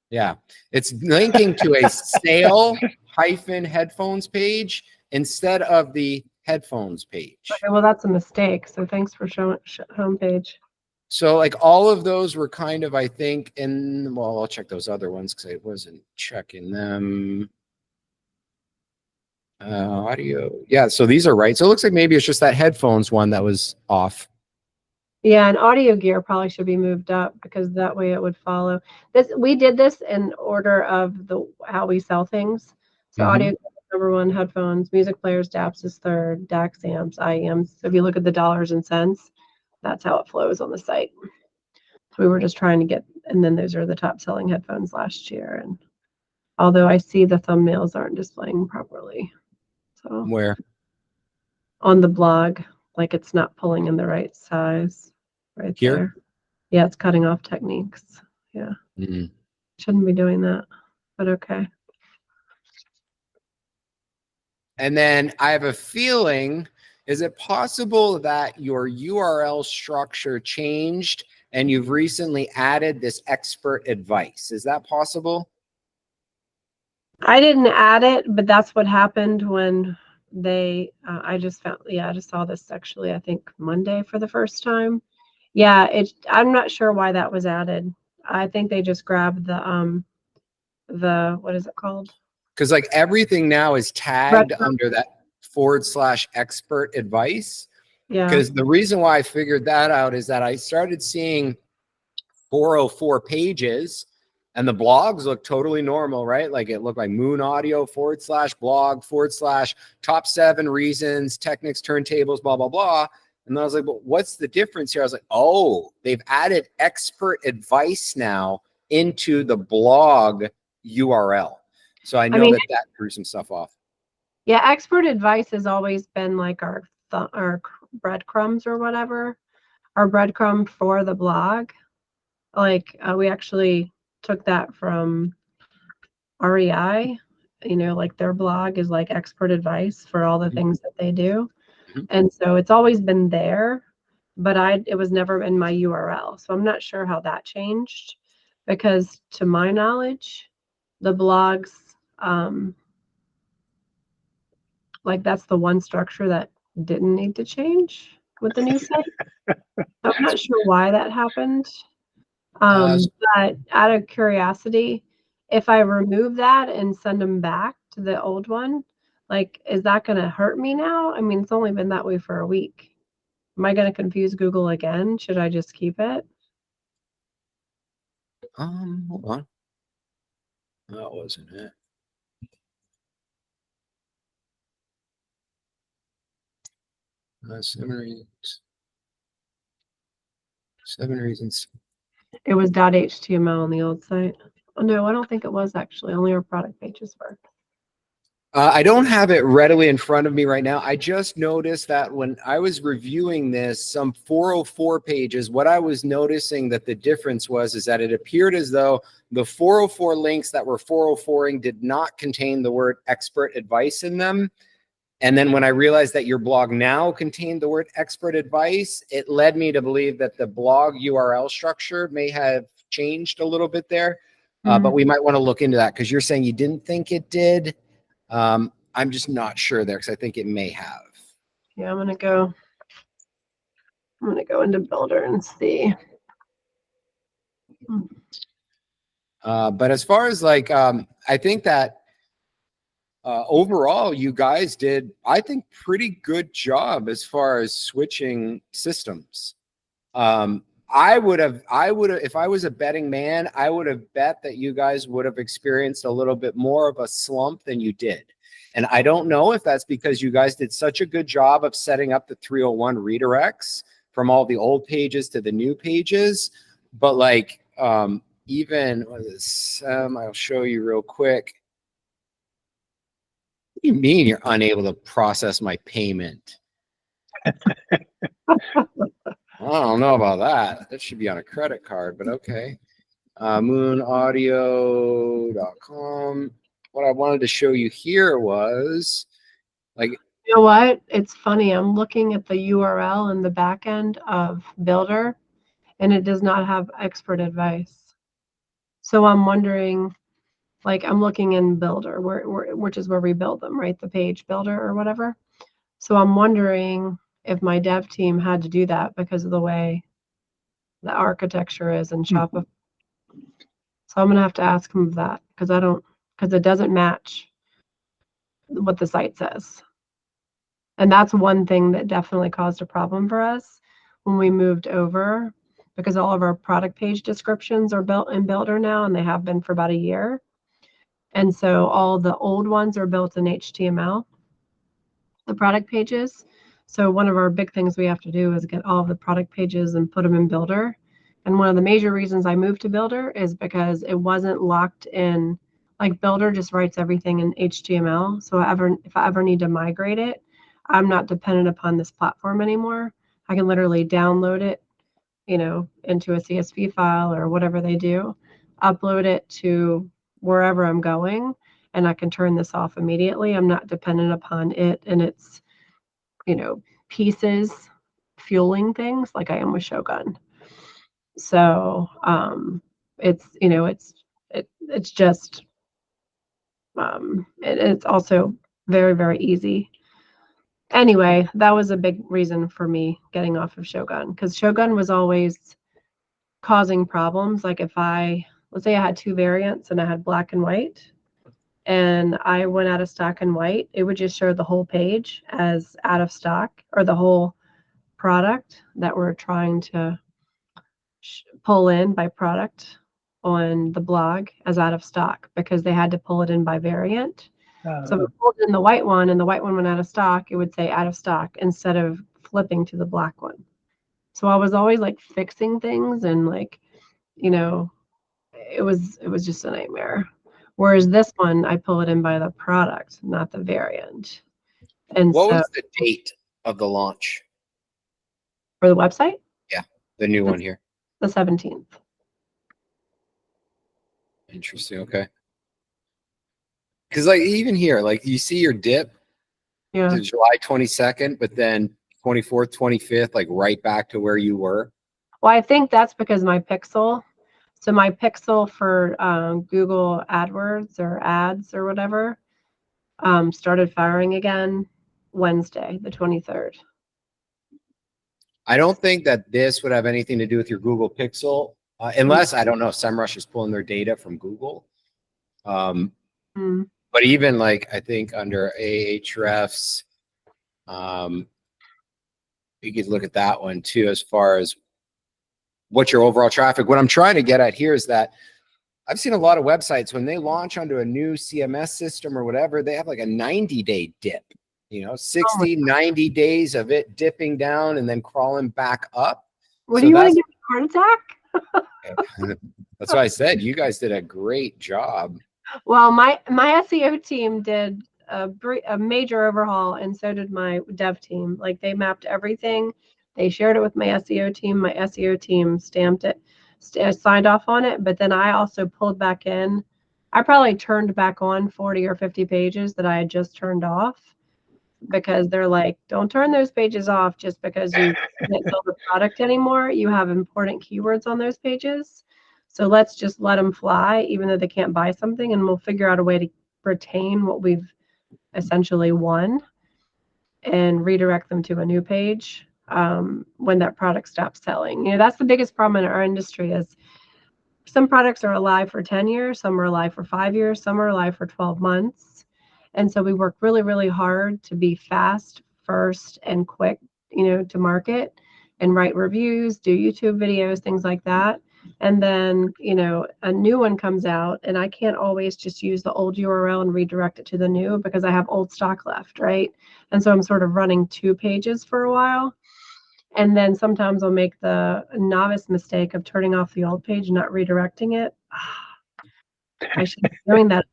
Yeah, it's linking to a sale headphones page instead of the headphones page. Okay, well, that's a mistake. So thanks for showing homepage. So like all of those were kind of, I think, well, I'll check those other ones because I wasn't checking them. Audio. Yeah, so these are right. So it looks like maybe it's just that headphones one that was off. Yeah, and audio gear probably should be moved up because that way it would follow. We did this in order of how we sell things. So audio is number one, headphones, music players, DAPs is third, DAX amps, IEMs. So if you look at the dollars and cents, that's how it flows on the site. So we were just trying to get, and then those are the top selling headphones last year. And although I see the thumbnails aren't displaying properly. So where? On the blog, like it's not pulling in the right size. Right here? There. Yeah, it's cutting off techniques. Yeah. Shouldn't be doing that, but okay. And then I have a feeling, is it possible that your URL structure changed and you've recently added this expert advice? Is that possible? I didn't add it, but that's what happened when they, I just saw this actually, I think Monday for the first time. Yeah, I'm not sure why that was added. I think they just grabbed the what is it called? Because like everything now is tagged under that /expert advice. Yeah. Because the reason why I figured that out is that I started seeing 404 pages and the blogs look totally normal, right? Like it looked like Moon Audio /blog /top 7 reasons, Technics, turntables, blah, blah, blah. And then I was like, but what's the difference here? I was like, oh, they've added expert advice now into the blog URL. So I know that threw some stuff off. Yeah, expert advice has always been like our breadcrumbs or whatever, our breadcrumb for the blog. Like we actually took that from REI, like their blog is like expert advice for all the things that they do. And so it's always been there. but it was never in my URL. So I'm not sure how that changed, because to my knowledge, the blogs, like that's the one structure that didn't need to change with the new site. I'm not sure why that happened. But out of curiosity, if I remove that and send them back to the old one, like, is that going to hurt me now? I mean, it's only been that way for a week. Am I going to confuse Google again? Should I just keep it? Hold on. That wasn't it. Seven reasons. It was .html on the old site. Oh, no, I don't think it was actually. Only our product pages were. I don't have it readily in front of me right now. I just noticed that when I was reviewing this, some 404 pages, what I was noticing that the difference was is that it appeared as though the 404 links that were 404ing did not contain the word expert advice in them. And then when I realized that your blog now contained the word expert advice, it led me to believe that the blog URL structure may have changed a little bit there. But we might want to look into that, because you're saying you didn't think it did. I'm just not sure there, because I think it may have. Yeah, I'm gonna go into Builder and see. But as far as like, I think that overall, you guys did, I think, pretty good job as far as switching systems. I would have, if I was a betting man, I would have bet that you guys would have experienced a little bit more of a slump than you did. And I don't know if that's because you guys did such a good job of setting up the 301 redirects from all the old pages to the new pages, but like, even I'll show you real quick. What do you mean you're unable to process my payment? I don't know about that. That should be on a credit card, but okay. Moonaudio.com. What I wanted to show you here was, like, you know what? It's funny. I'm looking at the URL in the back end of Builder, and it does not have expert advice. So I'm wondering, like, I'm looking in Builder, which is where we build them, right? The page builder or whatever. So I'm wondering if my dev team had to do that because of the way the architecture is in Shopify. So I'm gonna have to ask him that, because it doesn't match what the site says. And that's one thing that definitely caused a problem for us when we moved over, because all of our product page descriptions are built in Builder now, and they have been for about a year. And so all the old ones are built in HTML, the product pages. So one of our big things we have to do is get all of the product pages and put them in Builder. And one of the major reasons I moved to Builder is because it wasn't locked in. Like, Builder just writes everything in HTML. So if I ever need to migrate it, I'm not dependent upon this platform anymore. I can literally download it, into a CSV file or whatever they do, upload it to wherever I'm going, and I can turn this off immediately. I'm not dependent upon it and its, pieces fueling things like I am with Shogun. So it's just it's also very, very easy. Anyway, that was a big reason for me getting off of Shogun, because Shogun was always causing problems. Like, if let's say I had two variants and I had black and white, and I went out of stock in white, it would just show the whole page as out of stock, or the whole product that we're trying to pull in by product on the blog as out of stock, because they had to pull it in by variant. So if we pulled in the white one and the white one went out of stock, it would say out of stock instead of flipping to the black one. So I was always like fixing things, and like, it was just a nightmare. Whereas this one, I pull it in by the product, not the variant. And what was the date of the launch for the website? Yeah, the new one here. The 17th. Interesting. Okay. Because like even here, like you see your dip to July 22nd, but then 24th, 25th, like right back to where you were? Well, I think that's because my pixel. So my pixel for Google AdWords or ads or whatever started firing again Wednesday, the 23rd. I don't think that this would have anything to do with your Google Pixel, unless, I don't know, SEMrush is pulling their data from Google. But even like, I think under Ahrefs, you could look at that one too, as far as what's your overall traffic. What I'm trying to get at here is that I've seen a lot of websites when they launch onto a new CMS system or whatever, they have like a 90-day dip, 60, 90 days of it dipping down and then crawling back up. What do you want to get a heart attack? That's why I said you guys did a great job. Well, my SEO team did a major overhaul, and so did my dev team. Like, they mapped everything. They shared it with my SEO team. My SEO team stamped it, signed off on it. But then I also pulled back in. I probably turned back on 40 or 50 pages that I had just turned off, because they're like, don't turn those pages off just because you can't sell the product anymore. You have important keywords on those pages. So let's just let them fly, even though they can't buy something, and we'll figure out a way to retain what we've essentially won and redirect them to a new page when that product stops selling. That's the biggest problem in our industry is some products are alive for 10 years, some are alive for 5 years, some are alive for 12 months. And so we work really, really hard to be fast, first, and quick, to market and write reviews, do YouTube videos, things like that. And then, a new one comes out, and I can't always just use the old URL and redirect it to the new because I have old stock left, right? And so I'm sort of running 2 pages for a while. And then sometimes I'll make the novice mistake of turning off the old page and not redirecting it. I should be doing that,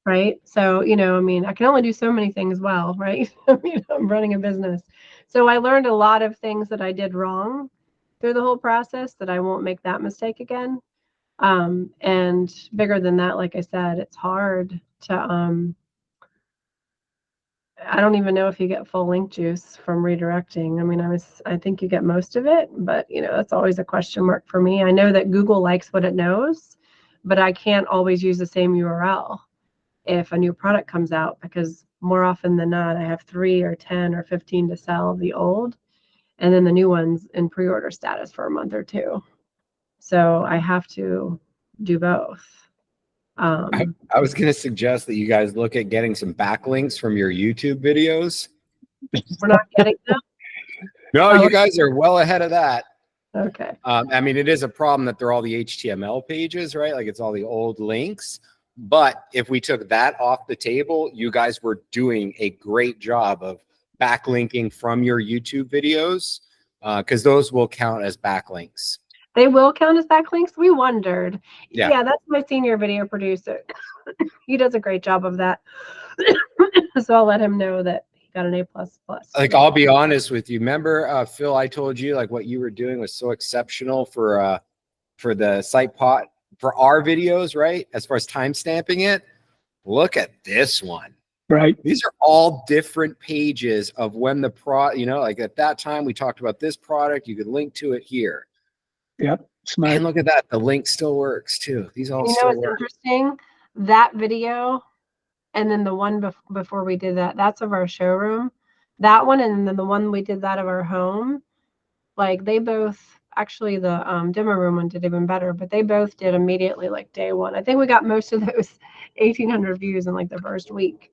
right? So, I can only do so many things well, right? I'm running a business. So I learned a lot of things that I did wrong through the whole process, that I won't make that mistake again. And bigger than that, like I said, it's hard to, I don't even know if you get full link juice from redirecting. I think you get most of it, but that's always a question mark for me. I know that Google likes what it knows, but I can't always use the same URL if a new product comes out, because more often than not, I have 3 or 10 or 15 to sell the old, and then the new one's in pre-order status for a month or 2. So I have to do both. I was going to suggest that you guys look at getting some backlinks from your YouTube videos. We're not getting them? No, you guys are well ahead of that. Okay. It is a problem that they're all the HTML pages, right? Like, it's all the old links. But if we took that off the table, you guys were doing a great job of backlinking from your YouTube videos, because those will count as backlinks. They will count as backlinks? We wondered. Yeah, that's my senior video producer. He does a great job of that. So I'll let him know that he got an A++. Like, I'll be honest with you. Remember, Phil, I told you like what you were doing was so exceptional for the Sitepot for our videos, right? As far as time stamping it, look at this one. Right. These are all different pages of when the like at that time we talked about this product, you could link to it here. Yep. Smart. And look at that. The link still works too. These all still what's work. Interesting? That video, and then the one before we did that's of our showroom. That one, and then the one we did that of our home. Like, they both, actually the demo room one did even better, but they both did immediately, like day one. I think we got most of those 1,800 views in like the first week.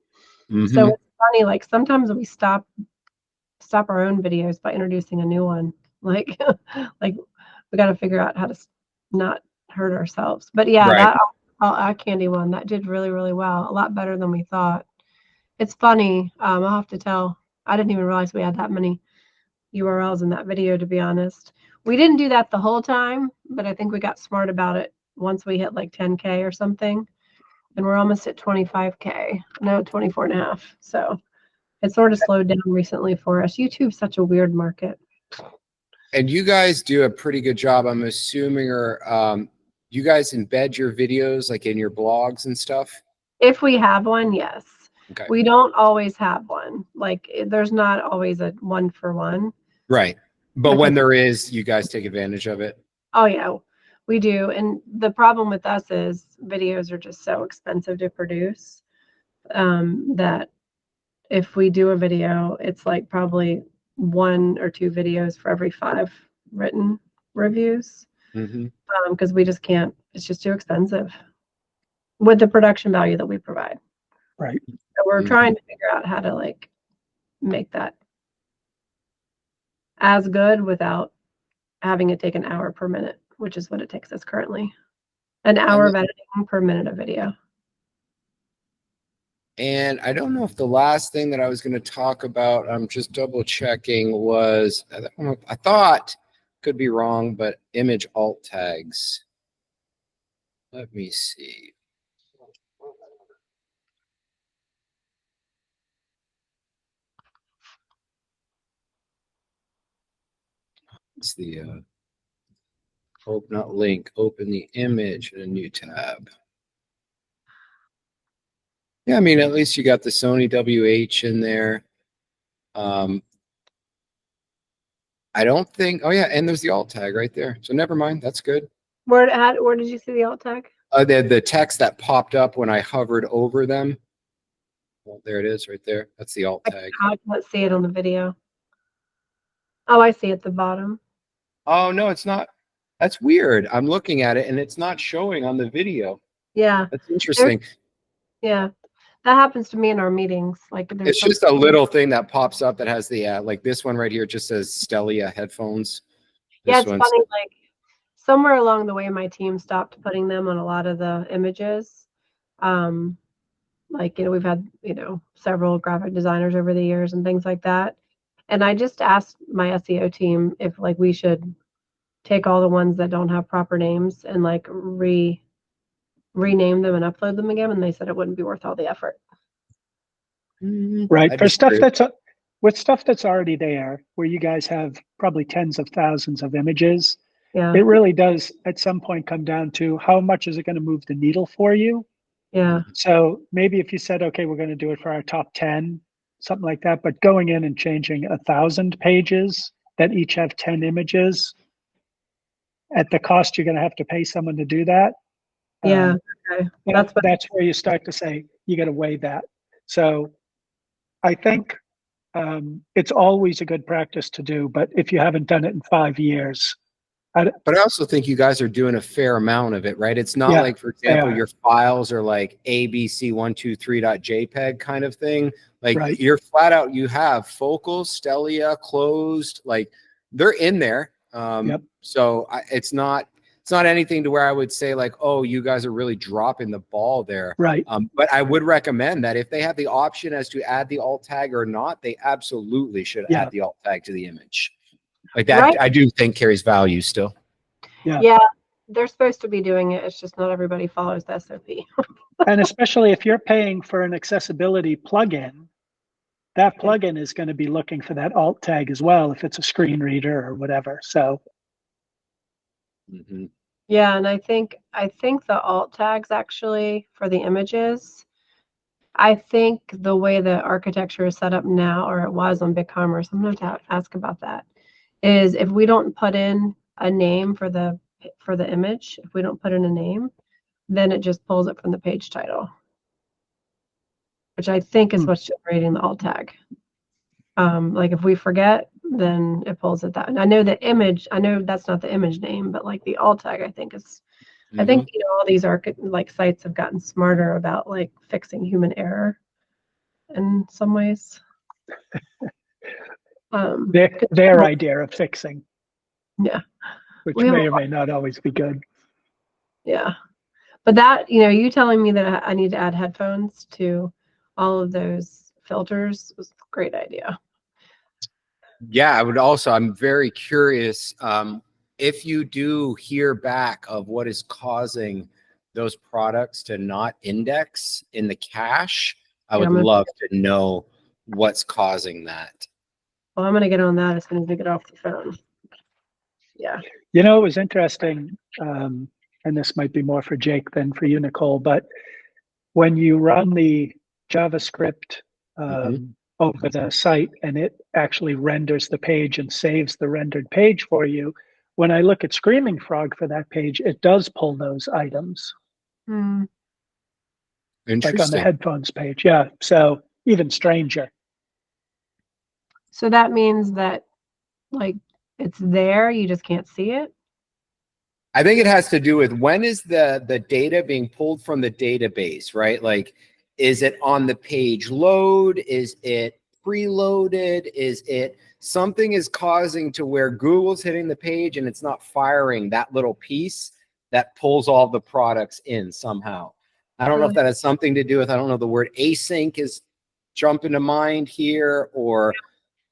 Mm-hmm. So it's funny, like sometimes we stop our own videos by introducing a new one. Like, like we got to figure out how to not hurt ourselves. But yeah, right. that eye candy one, that did really, really well. A lot better than we thought. It's funny. I'll have to tell. I didn't even realize we had that many URLs in that video, to be honest. We didn't do that the whole time, but I think we got smart about it once we hit like 10K or something. And we're almost at 25K. No, 24.5. So it sort of slowed down recently for us. YouTube's such a weird market. And you guys do a pretty good job, I'm assuming, or you guys embed your videos like in your blogs and stuff? If we have one, yes. Okay. We don't always have one. Like there's not always a 1-for-1. Right. But when there is, you guys take advantage of it. Oh yeah, we do. And the problem with us is videos are just so expensive to produce that if we do a video, it's like probably 1 or 2 videos for every 5 written reviews. Because we just can't, it's just too expensive with the production value that we provide. Right. So we're trying to figure out how to like make that as good without having it take an hour per minute, which is what it takes us currently. An hour of editing per minute of video. And I don't know if the last thing that I was going to talk about, I'm just double checking, was, I thought, could be wrong, but image alt tags. Let me see. It's the not link, open the image in a new tab. Yeah, I mean, at least you got the Sony WH in there. I don't think, oh yeah, and there's the alt tag right there. So never mind, that's good. Where did you see the alt tag? The text that popped up when I hovered over them. Well, there it is right there. That's the alt tag. I can't see it on the video. Oh, I see it at the bottom. Oh, no, it's not. That's weird. I'm looking at it and it's not showing on the video. Yeah. That's interesting. Yeah. That happens to me in our meetings. Like It's just a little thing that pops up that has the, like this one right here just says Stellia headphones. Yeah, it's funny. Like somewhere along the way, my team stopped putting them on a lot of the images. Like, we've had, several graphic designers over the years and things like that. And I just asked my SEO team if like we should take all the ones that don't have proper names and like rename them and upload them again. And they said it wouldn't be worth all the effort. Right. For stuff that's already there, where you guys have probably tens of thousands of images, it really does at some point come down to how much is it going to move the needle for you? Yeah. So maybe if you said, okay, we're going to do it for our top 10, something like that, but going in and changing 1,000 pages that each have 10 images at the cost you're going to have to pay someone to do that. Yeah. Okay. That's where you start to say, you got to weigh that. So I think it's always a good practice to do, but if you haven't done it in 5 years. But I also think you guys are doing a fair amount of it, right? It's not like, for example, your files are like abc123.jpg kind of thing. Like you're flat out, you have focal, Stellia, closed, like they're in there. So it's not anything to where I would say like, oh, you guys are really dropping the ball there. Right. But I would recommend that if they have the option as to add the alt tag or not, they absolutely should add the alt tag to the image. Like that, I do think carries value still. Yeah, they're supposed to be doing it. It's just not everybody follows the SOP. And especially if you're paying for an accessibility plugin, that plugin is going to be looking for that alt tag as well, if it's a screen reader or whatever. So. Yeah, and I think the alt tags actually for the images, I think the way the architecture is set up now, or it was on BigCommerce, I'm going to have to ask about that, is if we don't put in a name for the image, if we don't put in a name, then it just pulls it from the page title, which I think is what's generating the alt tag. Like if we forget, then it pulls it that. And I know that's not the image name, but like the alt tag, I think is, I think, all these sites have gotten smarter about like fixing human error in some ways. Their idea of fixing. Yeah. Which may or may not always be good. Yeah. But that, you telling me that I need to add headphones to all of those filters was a great idea. Yeah, I'm very curious if you do hear back of what is causing those products to not index in the cache. I would love to know what's causing that. Well, I'm going to get on that as soon as we get off the phone. Yeah. It was interesting, and this might be more for Jake than for you, Nicole, but when you run the JavaScript Mhm. over the site, and it actually renders the page and saves the rendered page for you. When I look at Screaming Frog for that page, it does pull those items, Hmm. like on the Interesting. headphones page. Yeah, so even stranger. So that means that like it's there, you just can't see it. I think it has to do with when is the data being pulled from the database, right? Like, is it on the page load? Is it preloaded? Is it something is causing to where Google's hitting the page and it's not firing that little piece that pulls all the products in somehow? I don't know if that has something to do with, I don't know, the word async is jumping to mind here, or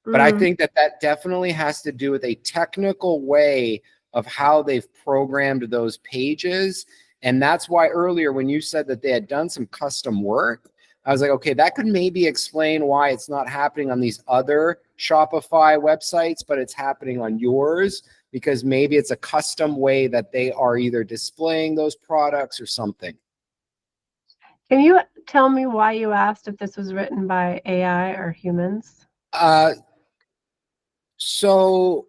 but I think that that definitely has to do with a technical way of how they've programmed those pages. And that's why earlier when you said that they had done some custom work, I was like, okay, that could maybe explain why it's not happening on these other Shopify websites, but it's happening on yours, because maybe it's a custom way that they are either displaying those products or something. Can you tell me why you asked if this was written by AI or humans? So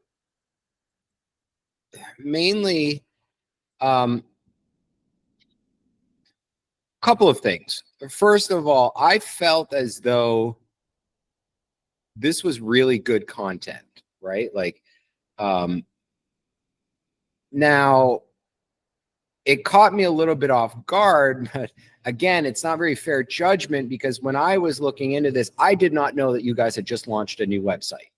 mainly, couple of things. First of all, I felt as though this was really good content, right? Like, now it caught me a little bit off guard, but again, it's not very fair judgment, because when I was looking into this, I did not know that you guys had just launched a new website.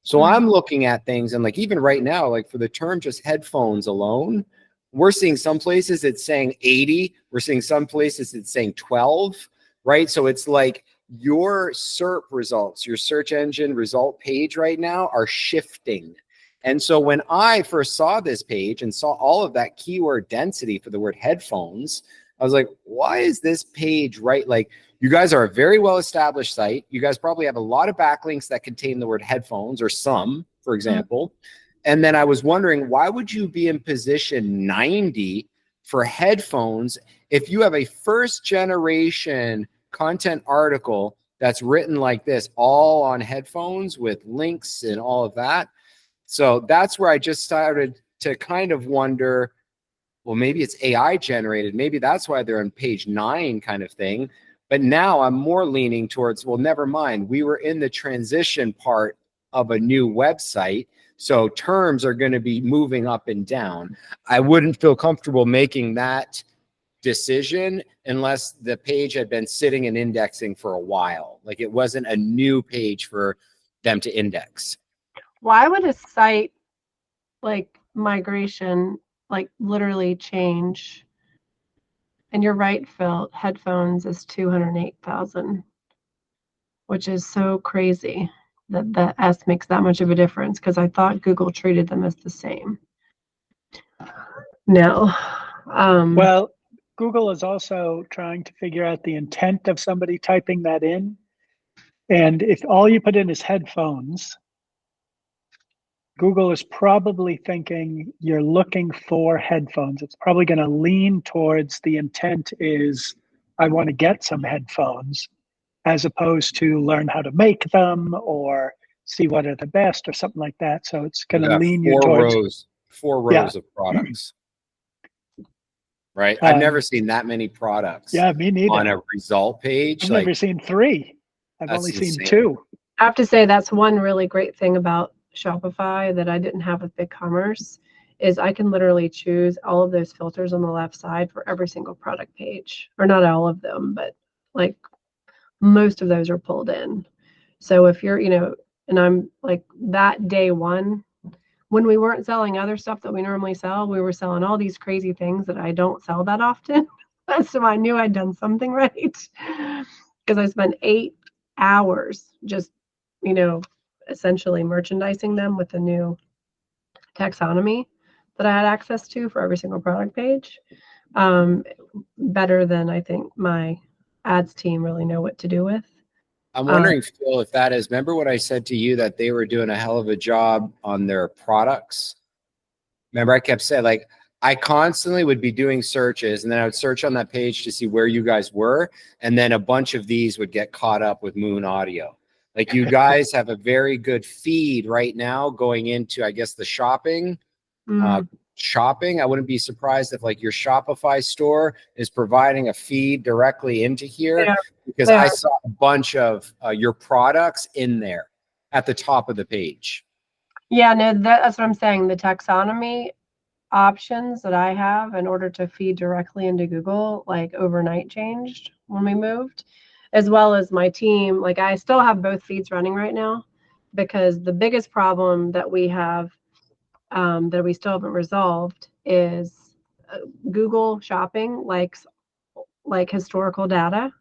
So I'm looking at things, and like even right now, like for the term just headphones alone, we're seeing some places it's saying 80. We're seeing some places it's saying 12, right? So it's like your SERP results, your search engine result page right now are shifting. And so when I first saw this page and saw all of that keyword density for the word headphones, I was like, why is this page right? Like, you guys are a very well-established site. You guys probably have a lot of backlinks that contain the word headphones, or some, for example. And then I was wondering, why would you be in position 90 for headphones if you have a first-generation content article that's written like this, all on headphones with links and all of that? So that's where I just started to kind of wonder, well, maybe it's AI generated. Maybe that's why they're on page 9 kind of thing. But now I'm more leaning towards, well, never mind. We were in the transition part of a new website, so terms are going to be moving up and down. I wouldn't feel comfortable making that decision unless the page had been sitting and indexing for a while. Like, it wasn't a new page for them to index. Why would a site like migration like literally change? And you're right, Phil, headphones is 208,000, which is so crazy that the S makes that much of a difference, because I thought Google treated them as the same. No. Well, Google is also trying to figure out the intent of somebody typing that in. And if all you put in is headphones, Google is probably thinking you're looking for headphones. It's probably going to lean towards the intent is, I want to get some headphones, as opposed to learn how to make them or see what are the best or something like that. So it's going to lean you towards four rows of products. Right? I've never seen that many products. Yeah, me neither. On a result page. I've never seen 3. I've only seen insane. 2. I have to say that's one really great thing about Shopify that I didn't have with BigCommerce, is I can literally choose all of those filters on the left side for every single product page, or not all of them, but like most of those are pulled in. So if you're, and I'm like that day one, when we weren't selling other stuff that we normally sell, we were selling all these crazy things that I don't sell that often. So I knew I'd done something right, because I spent 8 hours just, essentially merchandising them with the new taxonomy that I had access to for every single product page. Better than I think my ads team really know what to do with. I'm wondering, Phil, if that is, remember what I said to you, that they were doing a hell of a job on their products? Remember I kept saying, like, I constantly would be doing searches, and then I would search on that page to see where you guys were, and then a bunch of these would get caught up with Moon Audio. Like you guys have a very good feed right now going into, I guess, the shopping. Shopping. I wouldn't be surprised if like your Shopify store is providing a feed directly into here, because I saw a bunch of your products in there at the top of the page. Yeah, no, that's what I'm saying. The taxonomy options that I have in order to feed directly into Google, like overnight changed when we moved, as well as my team. Like I still have both feeds running right now, because the biggest problem that we have that we still haven't resolved is Google Shopping likes like historical data.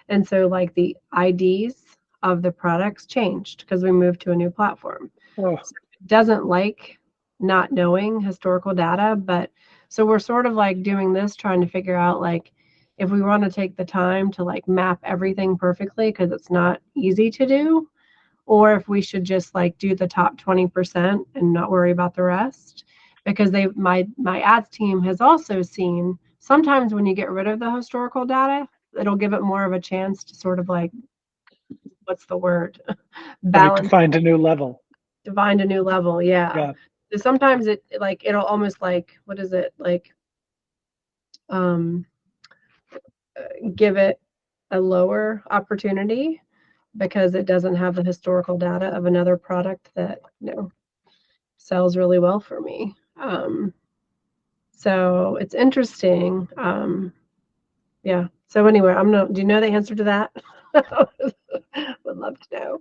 And so like the IDs of the products changed because we moved to a new platform. So it doesn't like not knowing historical data, but so we're sort of like doing this, trying to figure out like if we want to take the time to like map everything perfectly, because it's not easy to do, or if we should just like do the top 20% and not worry about the rest. Because my ads team has also seen sometimes when you get rid of the historical data, it'll give it more of a chance to sort of like, what's the word? Balance. To find a new level. To find a new level, yeah. So sometimes it'll almost like, what is it? Like give it a lower opportunity because it doesn't have the historical data of another product that, you know, sells really well for me. So it's interesting. Yeah. So anyway, do you know the answer to that? Would love to know.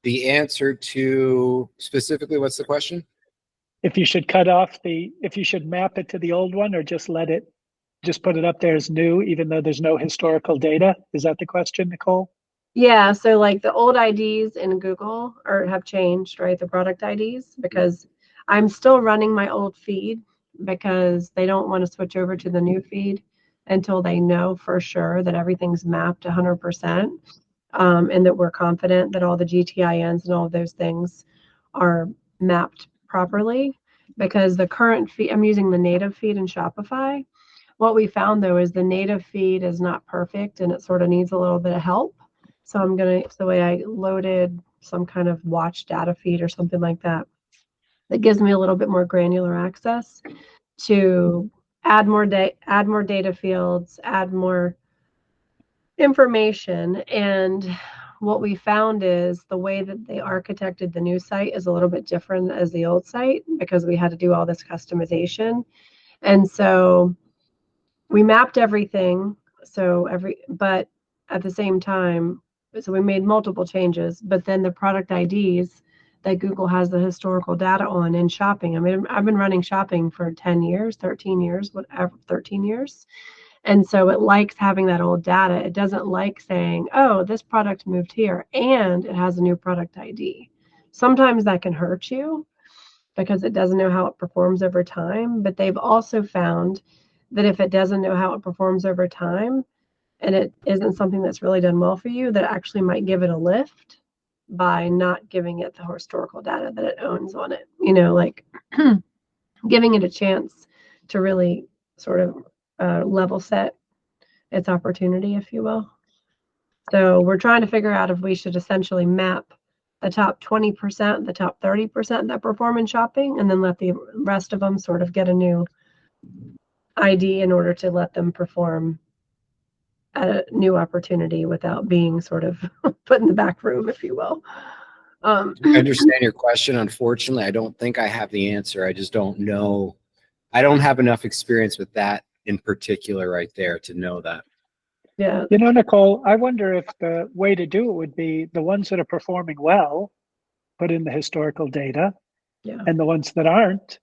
The answer to specifically, what's the question? If you should if you should map it to the old one, or just put it up there as new, even though there's no historical data. Is that the question, Nicole? Yeah. So like the old IDs in Google have changed, right? The product IDs, because I'm still running my old feed because they don't want to switch over to the new feed until they know for sure that everything's mapped 100%, and that we're confident that all the GTINs and all of those things are mapped properly. Because the current feed, I'm using the native feed in Shopify. What we found though is the native feed is not perfect and it sort of needs a little bit of help. So the way I loaded some kind of watch data feed or something like that, that gives me a little bit more granular access to add more data fields, add more information. And what we found is the way that they architected the new site is a little bit different as the old site, because we had to do all this customization. And so we mapped everything. But at the same time, so we made multiple changes, but then the product IDs that Google has the historical data on in shopping. I mean, I've been running shopping for 10 years, 13 years, whatever, 13 years. And so it likes having that old data. It doesn't like saying, oh, this product moved here and it has a new product ID. Sometimes that can hurt you because it doesn't know how it performs over time. But they've also found that if it doesn't know how it performs over time and it isn't something that's really done well for you, that actually might give it a lift by not giving it the historical data that it owns on it. You know, like giving it a chance to really sort of level set its opportunity, if you will. So we're trying to figure out if we should essentially map the top 20%, the top 30% that perform in shopping, and then let the rest of them sort of get a new ID in order to let them perform at a new opportunity without being sort of put in the back room, if you will. I understand your question. Unfortunately, I don't think I have the answer. I just don't know. I don't have enough experience with that in particular right there to know that. Yeah. You know, Nicole, I wonder if the way to do it would be the ones that are performing well, put in the historical data, and the ones that aren't,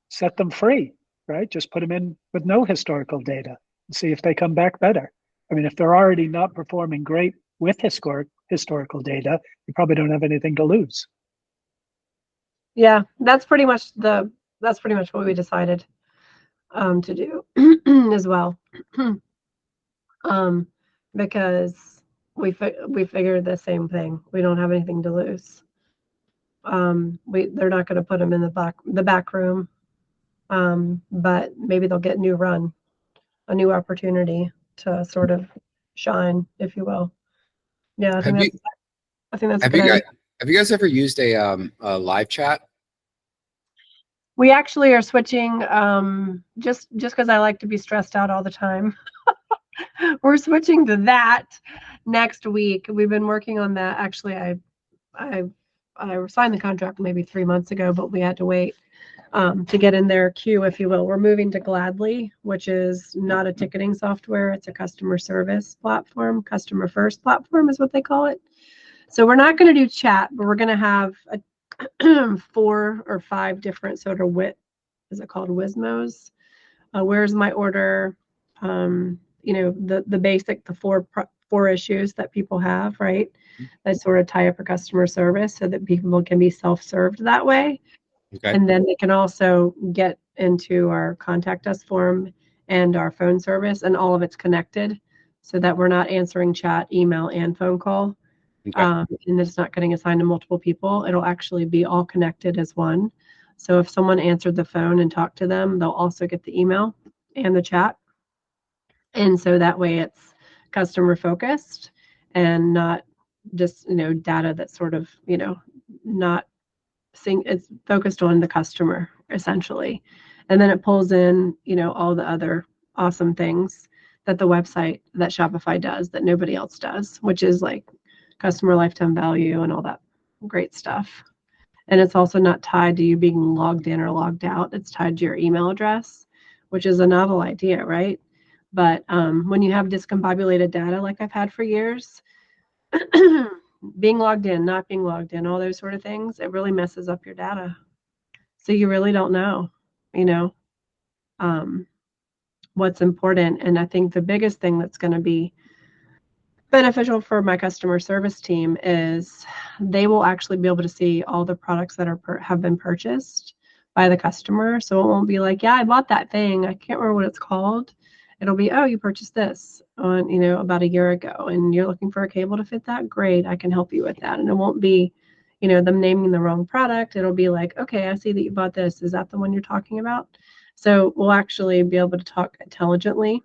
set them free, right? Just put them in with no historical data and see if they come back better. I mean, if they're already not performing great with historical data, you probably don't have anything to lose. Yeah, that's pretty much what we decided to do as well. Because we figured the same thing. We don't have anything to lose. They're not going to put them in the back room But maybe they'll get a new opportunity to sort of shine, if you will. Yeah, I think that's a good idea. Have you guys ever used a live chat? We actually are switching, just because I like to be stressed out all the time. We're switching to that next week. We've been working on that. Actually, I signed the contract maybe 3 months ago, but we had to wait to get in their queue, if you will. We're moving to Gladly, which is not a ticketing software. It's a customer service platform. Customer first platform is what they call it. So we're not going to do chat, but we're going to have 4 or 5 different sort of Wizmos. Where's my order? The basic, the four issues that people have, right? That sort of tie up a customer service so that people can be self-served that way. Okay. And then they can also get into our contact us form and our phone service, and all of it's connected so that we're not answering chat, email, and phone call. Okay. And it's not getting assigned to multiple people. It'll actually be all connected as one. So if someone answered the phone and talked to them, they'll also get the email and the chat. And so that way it's customer focused and not just, data that's sort of, not it's focused on the customer essentially. And then it pulls in, all the other awesome things that the website that Shopify does that nobody else does, which is like customer lifetime value and all that great stuff. And it's also not tied to you being logged in or logged out. It's tied to your email address, which is a novel idea, right? But when you have discombobulated data like I've had for years, being logged in, not being logged in, all those sort of things, it really messes up your data. So you really don't know, what's important. And I think the biggest thing that's going to be beneficial for my customer service team is they will actually be able to see all the products that have been purchased by the customer. So it won't be like, yeah, I bought that thing. I can't remember what it's called. It'll be, oh, you purchased this on, about a year ago, and you're looking for a cable to fit that. Great, I can help you with that. And it won't be, them naming the wrong product. It'll be like, okay, I see that you bought this. Is that the one you're talking about? So we'll actually be able to talk intelligently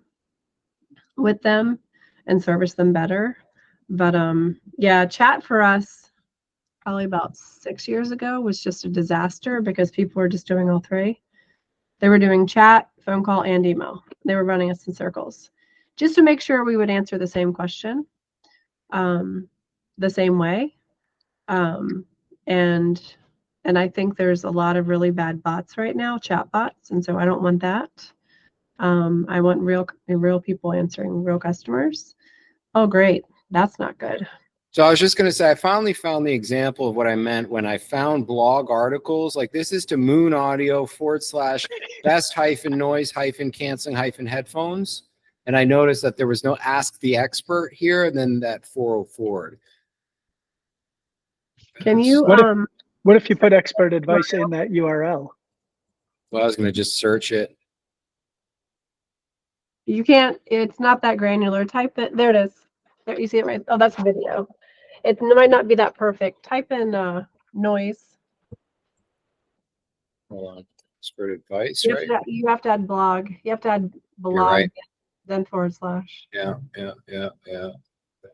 with them and service them better. But yeah, chat for us probably about 6 years ago was just a disaster because people were just doing all 3. They were doing chat, phone call, and email. They were running us in circles just to make sure we would answer the same question the same way. And I think there's a lot of really bad bots right now, chat bots, and so I don't want that. I want real people answering real customers. Oh, great. That's not good. So I was just going to say, I finally found the example of what I meant when I found blog articles. Like this is to Moon Audio / best-noise-canceling headphones. And I noticed that there was no Ask the Expert here, and then that 404. Can you? What if you put expert advice in that URL? Well, I was going to just search it. You can't. It's not that granular. Type it. There it is. There, you see it right. Oh, that's video. It might not be that perfect. Type in noise. Hold on. Expert advice, You right? you have to add blog. You have to add blog. You're right. Then / Yeah.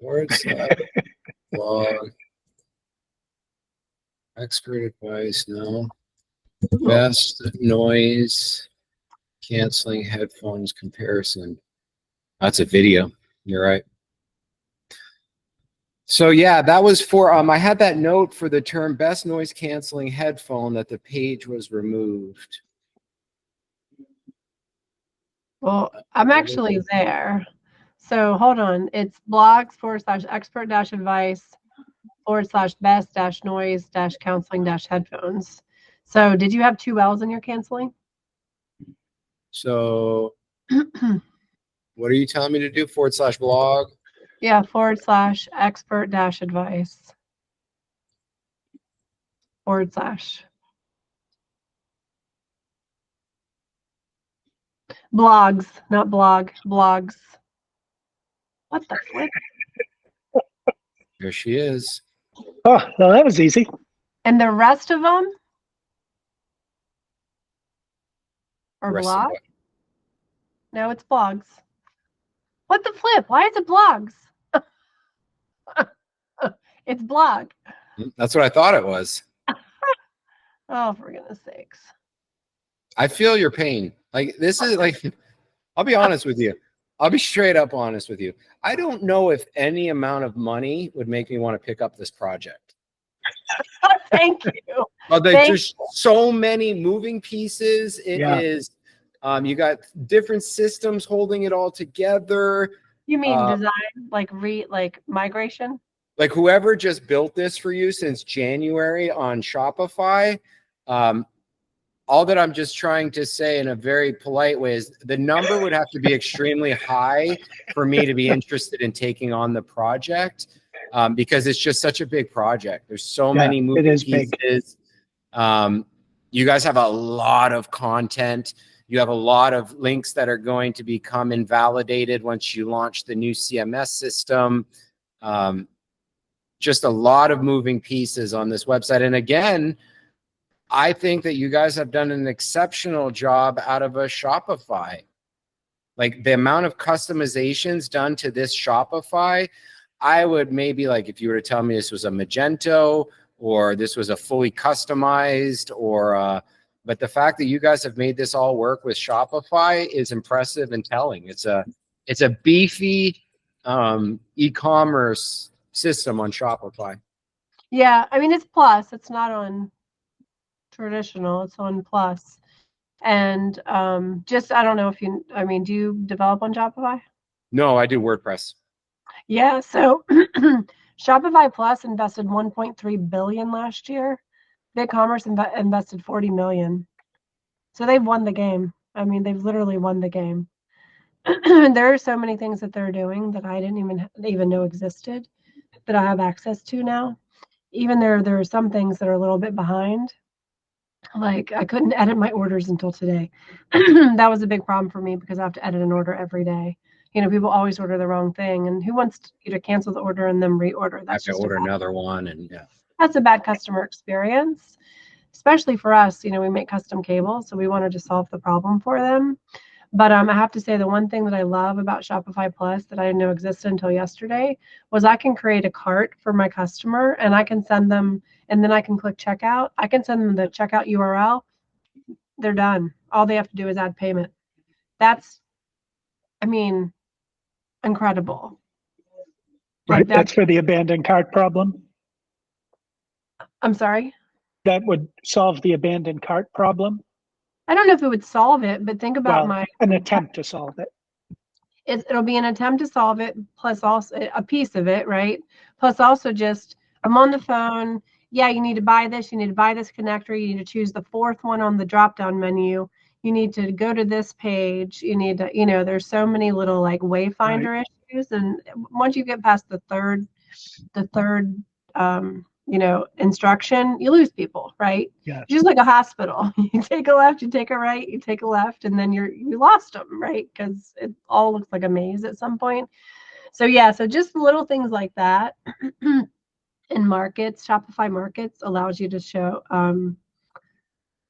/ blog. Expert advice, no. Best noise canceling headphones comparison. That's a video. You're right. So yeah, that was for I had that note for the term best noise canceling headphone that the page was removed. Well, I'm actually there. So hold on. It's blogs / expert advice / best noise counseling headphones. So did you have 2 L's in your canceling? So what are you telling me to do? / blog? Yeah, / expert advice / blogs, not blog, blogs. What the flip? There she is. Oh, well, that was easy. And the rest of them? Or Rest of blog? what? No, it's blogs. What the flip? Why is it blogs? It's blog. That's what I thought it was. Oh, for goodness sakes. I feel your pain. Like, this is like, I'll be honest with you. I'll be straight up honest with you. I don't know if any amount of money would make me want to pick up this project. Thank you. But there's so many moving pieces. It is, you got different systems holding it all together. You mean design, like migration? Like, whoever just built this for you since January on Shopify, all that I'm just trying to say in a very polite way is the number would have to be extremely high for me to be interested in taking on the project, because it's just such a big project. There's so many moving pieces. You guys have a lot of content. You have a lot of links that are going to become invalidated once you launch the new CMS system. Just a lot of moving pieces on this website. And again, I think that you guys have done an exceptional job out of a Shopify. Like, the amount of customizations done to this Shopify, I would maybe, like, if you were to tell me this was a Magento or this was a fully customized, or but the fact that you guys have made this all work with Shopify is impressive and telling. It's a beefy e-commerce system on Shopify. Yeah, I mean, it's Plus. It's not on traditional. It's on Plus. And just, I don't know if you, I mean, do you develop on Shopify? No, I do WordPress. Yeah, so Shopify Plus invested 1.3 billion last year. BigCommerce invested 40 million. So they've won the game. I mean, they've literally won the game. There are so many things that they're doing that I didn't even know existed that I have access to now. Even there are some things that are a little bit behind. Like, I couldn't edit my orders until today. That was a big problem for me because I have to edit an order every day. You know, people always order the wrong thing, and who wants you to cancel the order and then reorder? That's just order another one, and that's a bad customer experience, especially for us. You know, we make custom cables, so we wanted to solve the problem for them. But I have to say, the one thing that I love about Shopify Plus that I didn't know existed until yesterday was I can create a cart for my customer, and I can send them, and then I can click checkout. I can send them the checkout URL. They're done. All they have to do is add payment. That's, I mean, incredible. Right. That's for the abandoned cart problem. I'm sorry? That would solve the abandoned cart problem. I don't know if it would solve it, but think about an attempt to solve it. It'll be an attempt to solve it, plus also a piece of it, right? Plus also just, I'm on the phone. Yeah, you need to buy this. You need to buy this connector. You need to choose the fourth one on the drop-down menu. You need to go to this page. You need to, you know, there's so many little like wayfinder issues. And once you get past the third, you know, instruction, you lose people, right? Yeah. Just like a hospital. You take a left, you take a right, you take a left, and then you lost them, right? Because it all looks like a maze at some point. So yeah, so just little things like that. In markets, Shopify Markets allows you to show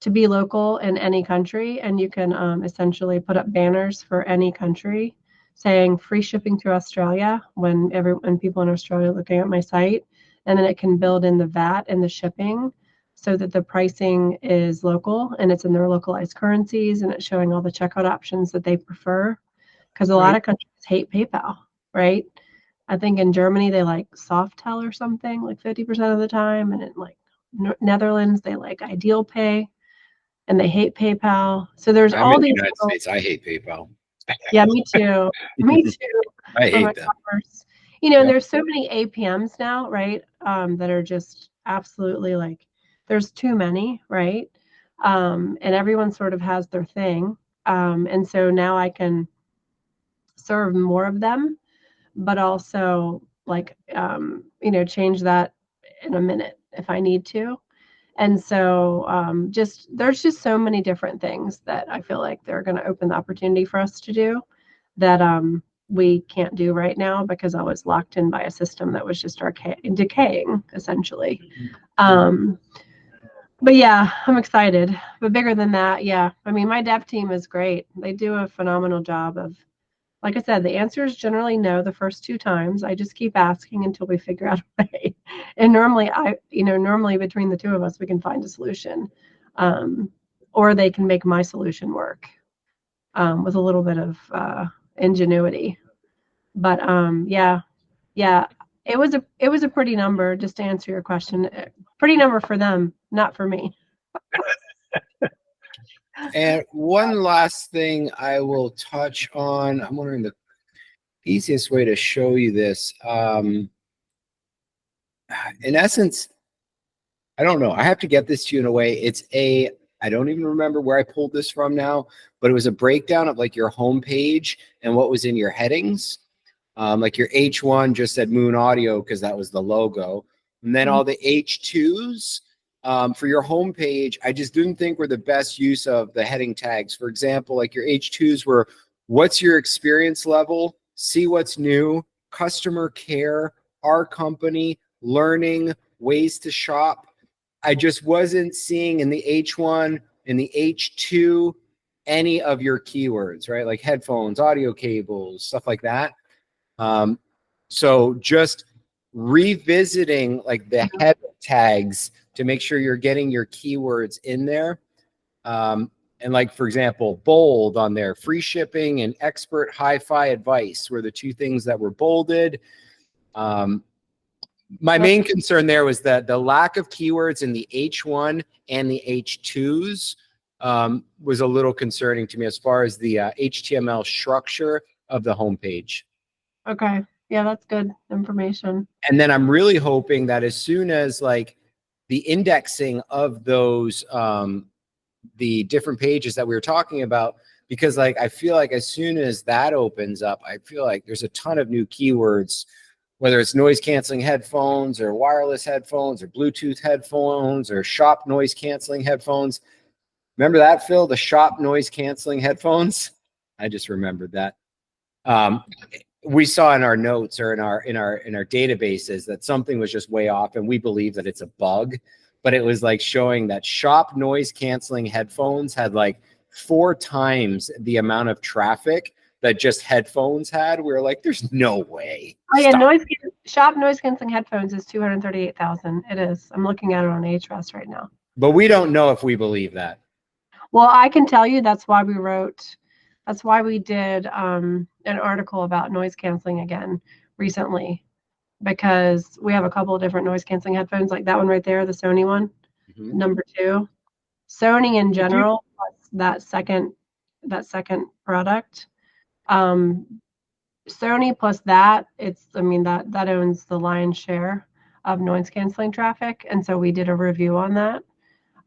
to be local in any country, and you can essentially put up banners for any country saying free shipping to Australia when people in Australia are looking at my site. And then it can build in the VAT and the shipping so that the pricing is local and it's in their localized currencies, and it's showing all the checkout options that they prefer. Because a lot of countries hate PayPal, right? I think in Germany they like Softel or something like 50% of the time, and in like Netherlands they like Ideal Pay, and they hate PayPal. So there's all these. United States, I hate PayPal. Yeah, me too. Me too. I hate them. You know, there's so many APMs now, right? That are just absolutely like, there's too many, right? And everyone sort of has their thing. And so now I can serve more of them, but also like, you know, change that in a minute if I need to. And so there's just so many different things that I feel like they're going to open the opportunity for us to do that we can't do right now because I was locked in by a system that was just decaying, essentially. But yeah, I'm excited. But bigger than that, yeah. I mean, my dev team is great. They do a phenomenal job of, like I said, the answer is generally no the first 2 times. I just keep asking until we figure out a way. And normally normally between the 2 of us, we can find a solution. Or they can make my solution work with a little bit of ingenuity. But yeah, it was a pretty number, just to answer your question. Pretty number for them, not for me. And one last thing I will touch on. I'm wondering the easiest way to show you this. In essence, I don't know. I have to get this to you in a way. I don't even remember where I pulled this from now, but it was a breakdown of like your home page and what was in your headings. Like your H1 just said Moon Audio because that was the logo. And then all the H2s for your home page, I just didn't think were the best use of the heading tags. For example, like your H2s were, what's your experience level? See what's new, customer care, our company, learning, ways to shop. I just wasn't seeing in the H1, in the H2, any of your keywords, right? Like headphones, audio cables, stuff like that. So just revisiting like the head tags to make sure you're getting your keywords in there. And like, for example, bold on there, free shipping and expert hi-fi advice were the 2 things that were bolded. My main concern there was that the lack of keywords in the H1 and the H2s was a little concerning to me as far as the HTML structure of the homepage. Okay. Yeah, that's good information. And then I'm really hoping that as soon as like the indexing of those, the different pages that we were talking about, because like, I feel like as soon as that opens up, I feel like there's a ton of new keywords, whether it's noise canceling headphones or wireless headphones or Bluetooth headphones or shop noise canceling headphones. Remember that, Phil, the shop noise canceling headphones? I just remembered that. We saw in our notes or in our databases that something was just way off, and we believe that it's a bug, but it was like showing that shop noise canceling headphones had like 4 times the amount of traffic that just headphones had. We were like, there's no way. Oh yeah, shop noise canceling headphones is 238,000. It is. I'm looking at it on Ahrefs right now. But we don't know if we believe that. Well, I can tell you that's why we did an article about noise canceling again recently, because we have a couple of different noise canceling headphones, like that one right there, the Sony one, number 2. Sony in general, that second product. Sony plus that, that owns the lion's share of noise canceling traffic, and so we did a review on that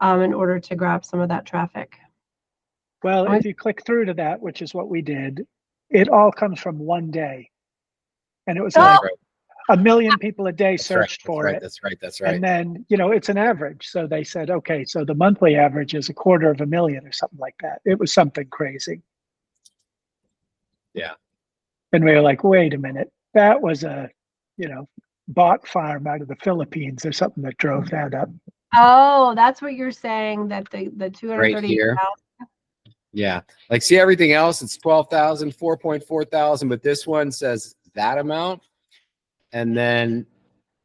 in order to grab some of that traffic. Well, if you click through to that, which is what we did, it all comes from one day, and it was like 1 million people a day searched for it. That's right. And then it's an average, so they said, okay, so the monthly average is 250,000 or something like that. It was something crazy. Yeah. And we were like, wait a minute, that was a, bot farm out of the Philippines or something that drove that up. Oh, that's what you're saying, that the 230,000. Right here. Yeah. Like, see everything else, it's 12,000, 4,400, but this one says that amount. And then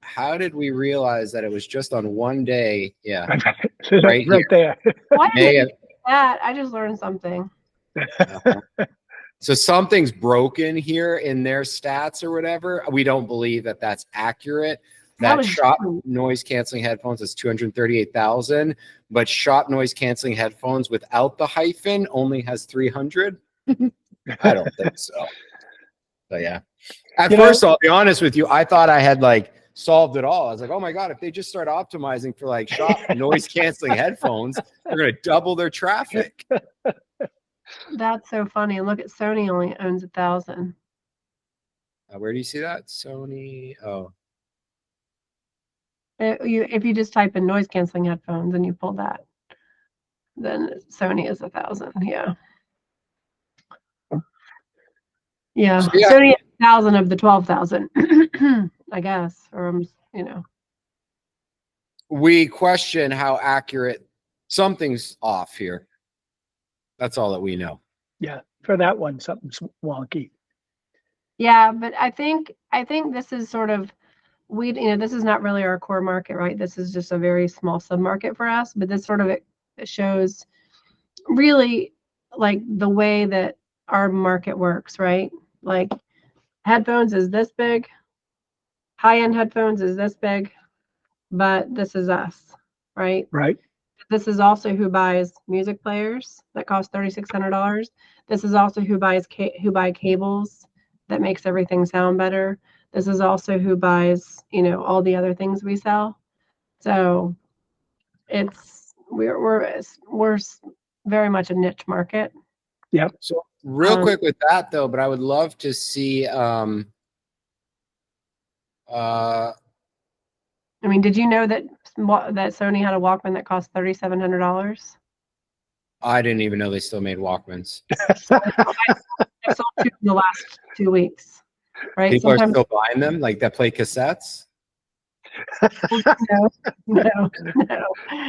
how did we realize that it was just on one day? Yeah. right there. Why did you do that? I just learned something. So something's broken here in their stats or whatever. We don't believe that that's accurate. That shop noise canceling headphones is 238,000, but shop noise canceling headphones without the hyphen only has 300. I don't think so. So yeah. At first, I'll be honest with you, I thought I had like solved it all. I was like, oh my God, if they just start optimizing for like shop noise canceling headphones, they're going to double their traffic. That's so funny. And look at Sony only owns 1,000. Where do you see that? Sony. Oh. If you just type in noise canceling headphones and you pull that, then Sony is 1,000. Yeah. Yeah. So, yeah. Sony 1,000 of the 12,000, I guess, or we question how accurate something's off here. That's all that we know. Yeah, for that one, something's wonky. Yeah, but I think this is sort of this is not really our core market, right? This is just a very small sub-market for us, but this sort of it shows really like the way that our market works, right? Like headphones is this big, high-end headphones is this big, but this is us, right? Right. This is also who buys music players that cost $3,600. This is also who buy cables that makes everything sound better. This is also who buys, all the other things we sell. So we're very much a niche market. Yep. So real quick with that though, but I would love to see I mean, did you know that Sony had a Walkman that cost $3,700? I didn't even know they still made Walkmans. I sold 2 in the last 2 weeks, right? People are still buying them, like that play cassettes? No.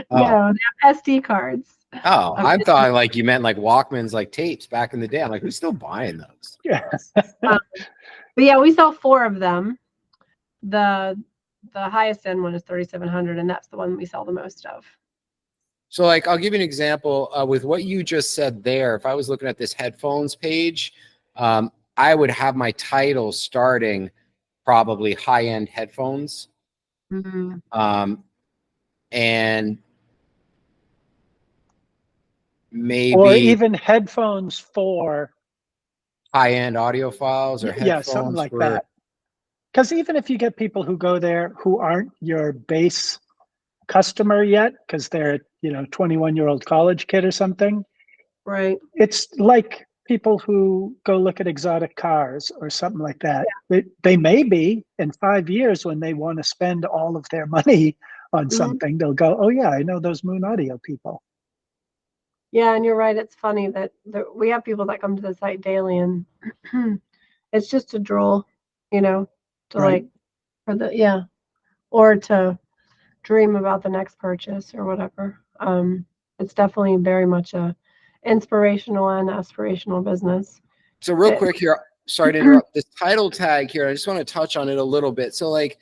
They have SD cards. Oh, I thought like you meant like Walkmans, like tapes back in the day. I'm like, who's still buying those? But yeah, we sell 4 of them. The highest end one is 3,700, and that's the one we sell the most of. So like, I'll give you an example with what you just said there. If I was looking at this headphones page, I would have my title starting probably high-end headphones. Mm-hmm. And maybe or even headphones for high-end audiophiles or headphones, something like that. Because even if you get people who go there who aren't your base customer yet, because they're 21-year-old college kid or something, right? It's like people who go look at exotic cars or something like that. They may be in 5 years when they want to spend all of their money on something, they'll go, oh yeah, I know those Moon Audio people. Yeah, and you're right. It's funny that we have people that come to the site daily, and it's just a droll, to Right. or to dream about the next purchase or whatever. It's definitely very much a inspirational and aspirational business. So real quick here, sorry to interrupt, this title tag here, I just want to touch on it a little bit. So like,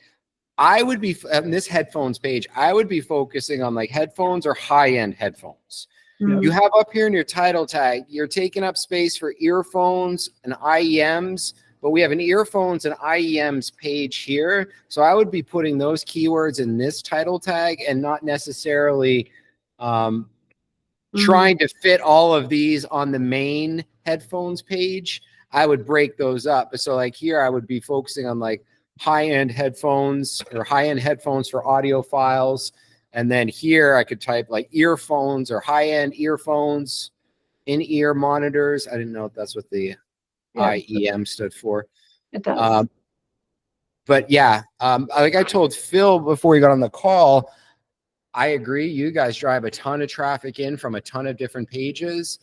I would be on this headphones page, I would be focusing on like headphones or high-end headphones. Mm-hmm. You have up here in your title tag, you're taking up space for earphones and IEMs, but we have an earphones and IEMs page here. So I would be putting those keywords in this title tag and not necessarily trying to fit all of these on the main headphones page. I would break those up. So like here, I would be focusing on like high-end headphones or high-end headphones for audiophiles. And then here I could type like earphones or high-end earphones, in-ear monitors. I didn't know if that's what the IEM stood for. It does. But yeah, like I told Phil before we got on the call, I agree. You guys drive a ton of traffic in from a ton of different pages.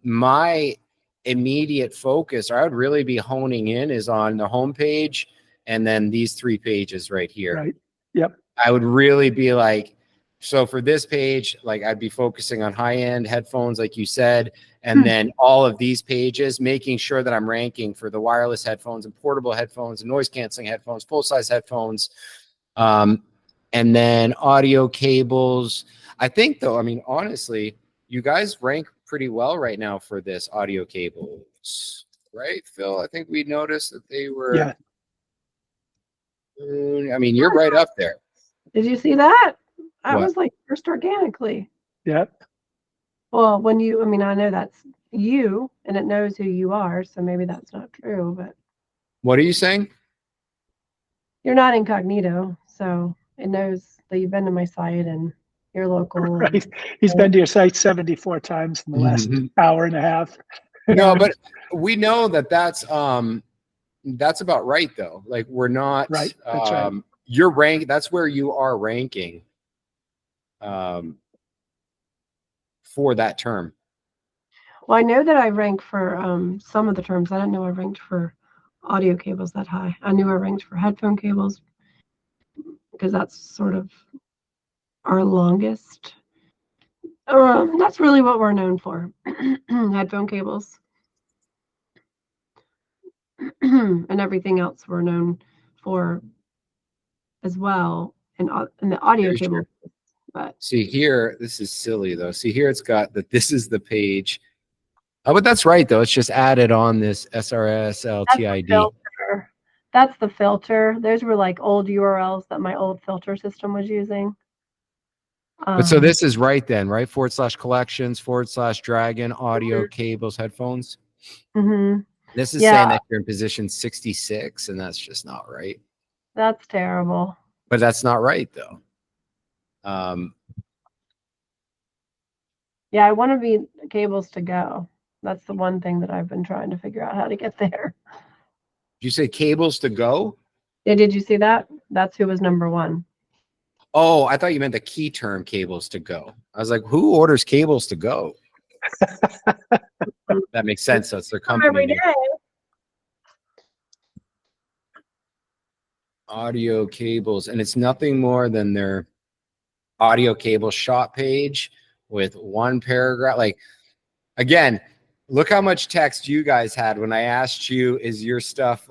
My immediate focus, or I would really be honing in, is on the homepage and then these 3 pages right here. Right. Yep. I would really be like, so for this page, like I'd be focusing on high-end headphones, like you said, and then all of these pages, making sure that I'm ranking for the wireless headphones and portable headphones and noise-canceling headphones, full-size headphones, and then audio cables. I think though, I mean, honestly, you guys rank pretty well right now for this audio cables, right, Phil? I think we noticed that they were, Yeah. I mean, you're right up there. Did you see that? I What? was like first organically. Yep. Well, I know that's you and it knows who you are, so maybe that's not true, but What are you saying? you're not incognito, so it knows that you've been to my site and you're local. Right. He's been to your site 74 times in the last hour and a half. No, but we know that that's about right though. Like we're not Right. That's right. Your rank, that's where you are ranking for that term. Well, I know that I rank for some of the terms. I didn't know I ranked for audio cables that high. I knew I ranked for headphone cables because that's sort of our longest. That's really what we're known for. Headphone cables. And everything else we're known for as well in the audio Very cable. sure. But See here, this is silly though. See here, it's got that this is the page. Oh, but that's right though. It's just added on this SRSLTID. that's the filter. Those were like old URLs that my old filter system was using. But so this is right then, right? /collections /dragon audio cables headphones. This is saying that you're in position 66, and that's just not right. That's terrible. But that's not right though. Yeah, I want to be cables to go. That's the one thing that I've been trying to figure out how to get there. Did you say cables to go? Yeah, did you see that? That's who was number one. Oh, I thought you meant the key term cables to go. I was like, who orders cables to go? That makes sense. That's their company Every name. day. Audio cables, and it's nothing more than their audio cable shop page with one paragraph. Like, again, look how much text you guys had when I asked you, is your stuff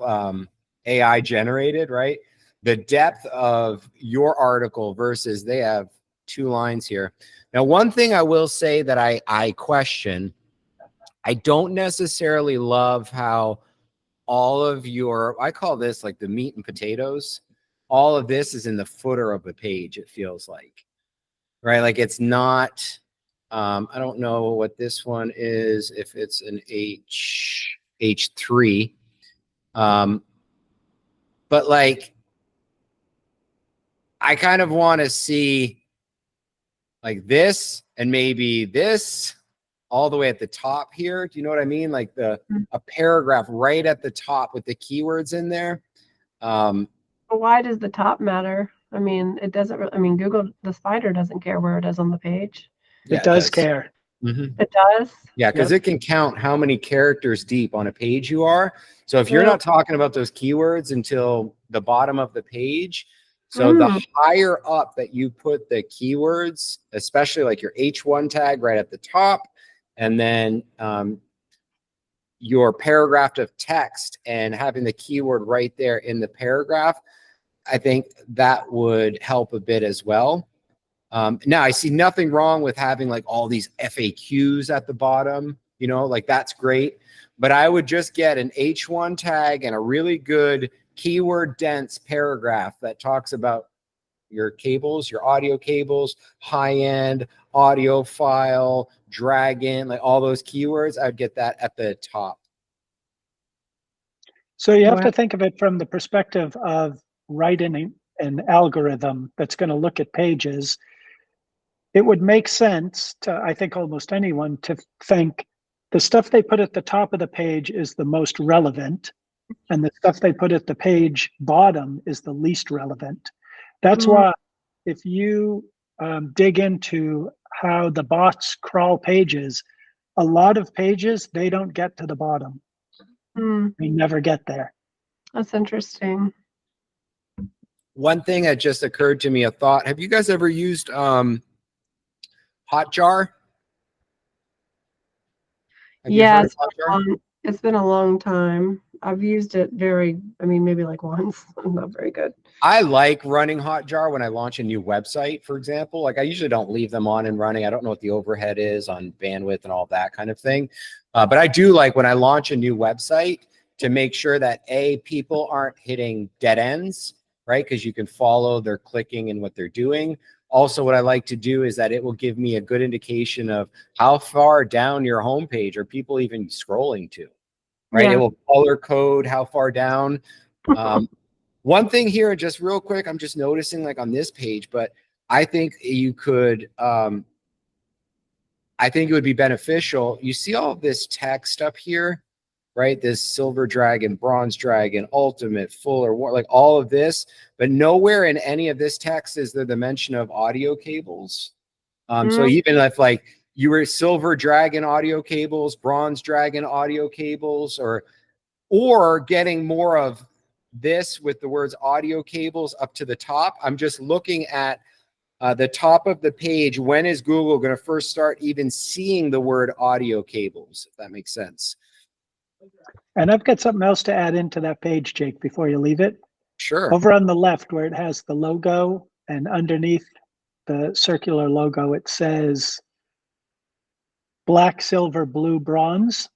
AI generated, right? The depth of your article versus they have 2 lines here. Now, one thing I will say that I question, I don't necessarily love how all of your, I call this like the meat and potatoes. All of this is in the footer of the page, it feels like, right? Like it's not, I don't know what this one is, if it's an H3. But like, I kind of want to see like this and maybe this all the way at the top here. Do you know what I mean? Like a paragraph right at the top with the keywords in there. Why does the top matter? I mean, it doesn't really, I mean, Google, the spider doesn't care where it is on the page. Yeah, it does care. It does? Yeah, because it can count how many characters deep on a page you are. So if you're not talking about those keywords until the bottom of the page, so the higher up that you put the keywords, especially like your H1 tag right at the top, and then your paragraph of text and having the keyword right there in the paragraph, I think that would help a bit as well. Now, I see nothing wrong with having like all these FAQs at the bottom, you know, like that's great. But I would just get an H1 tag and a really good keyword dense paragraph that talks about your cables, your audio cables, high-end, audiophile, dragon, like all those keywords. I'd get that at the top. So you have to think of it from the perspective of writing an algorithm that's going to look at pages. It would make sense to, I think, almost anyone to think the stuff they put at the top of the page is the most relevant, and the stuff they put at the page bottom is the least relevant. That's why if you dig into how the bots crawl pages, a lot of pages, they don't get to the bottom. They never get there. That's interesting. One thing that just occurred to me, a thought, have you guys ever used Hotjar? Yeah, it's been a long time. I've used it maybe like once. I'm not very good. I like running Hotjar when I launch a new website, for example. Like I usually don't leave them on and running. I don't know what the overhead is on bandwidth and all that kind of thing. But I do like when I launch a new website to make sure that people aren't hitting dead ends, right? Because you can follow their clicking and what they're doing. Also, what I like to do is that it will give me a good indication of how far down your homepage are people even scrolling to, right? It will color code how far down. One thing here, just real quick, I'm just noticing like on this page, but I think you could, I think it would be beneficial. You see all of this text up here, right? This silver dragon, bronze dragon, ultimate, full, or like all of this, but nowhere in any of this text is there the mention of audio cables. So even if like you were silver dragon audio cables, bronze dragon audio cables, or getting more of this with the words audio cables up to the top, I'm just looking at The top of the page, when is Google going to first start even seeing the word audio cables, if that makes sense? And I've got something else to add into that page, Jake, before you leave it. Sure. Over on the left where it has the logo and underneath the circular logo, it says black, silver, blue, bronze.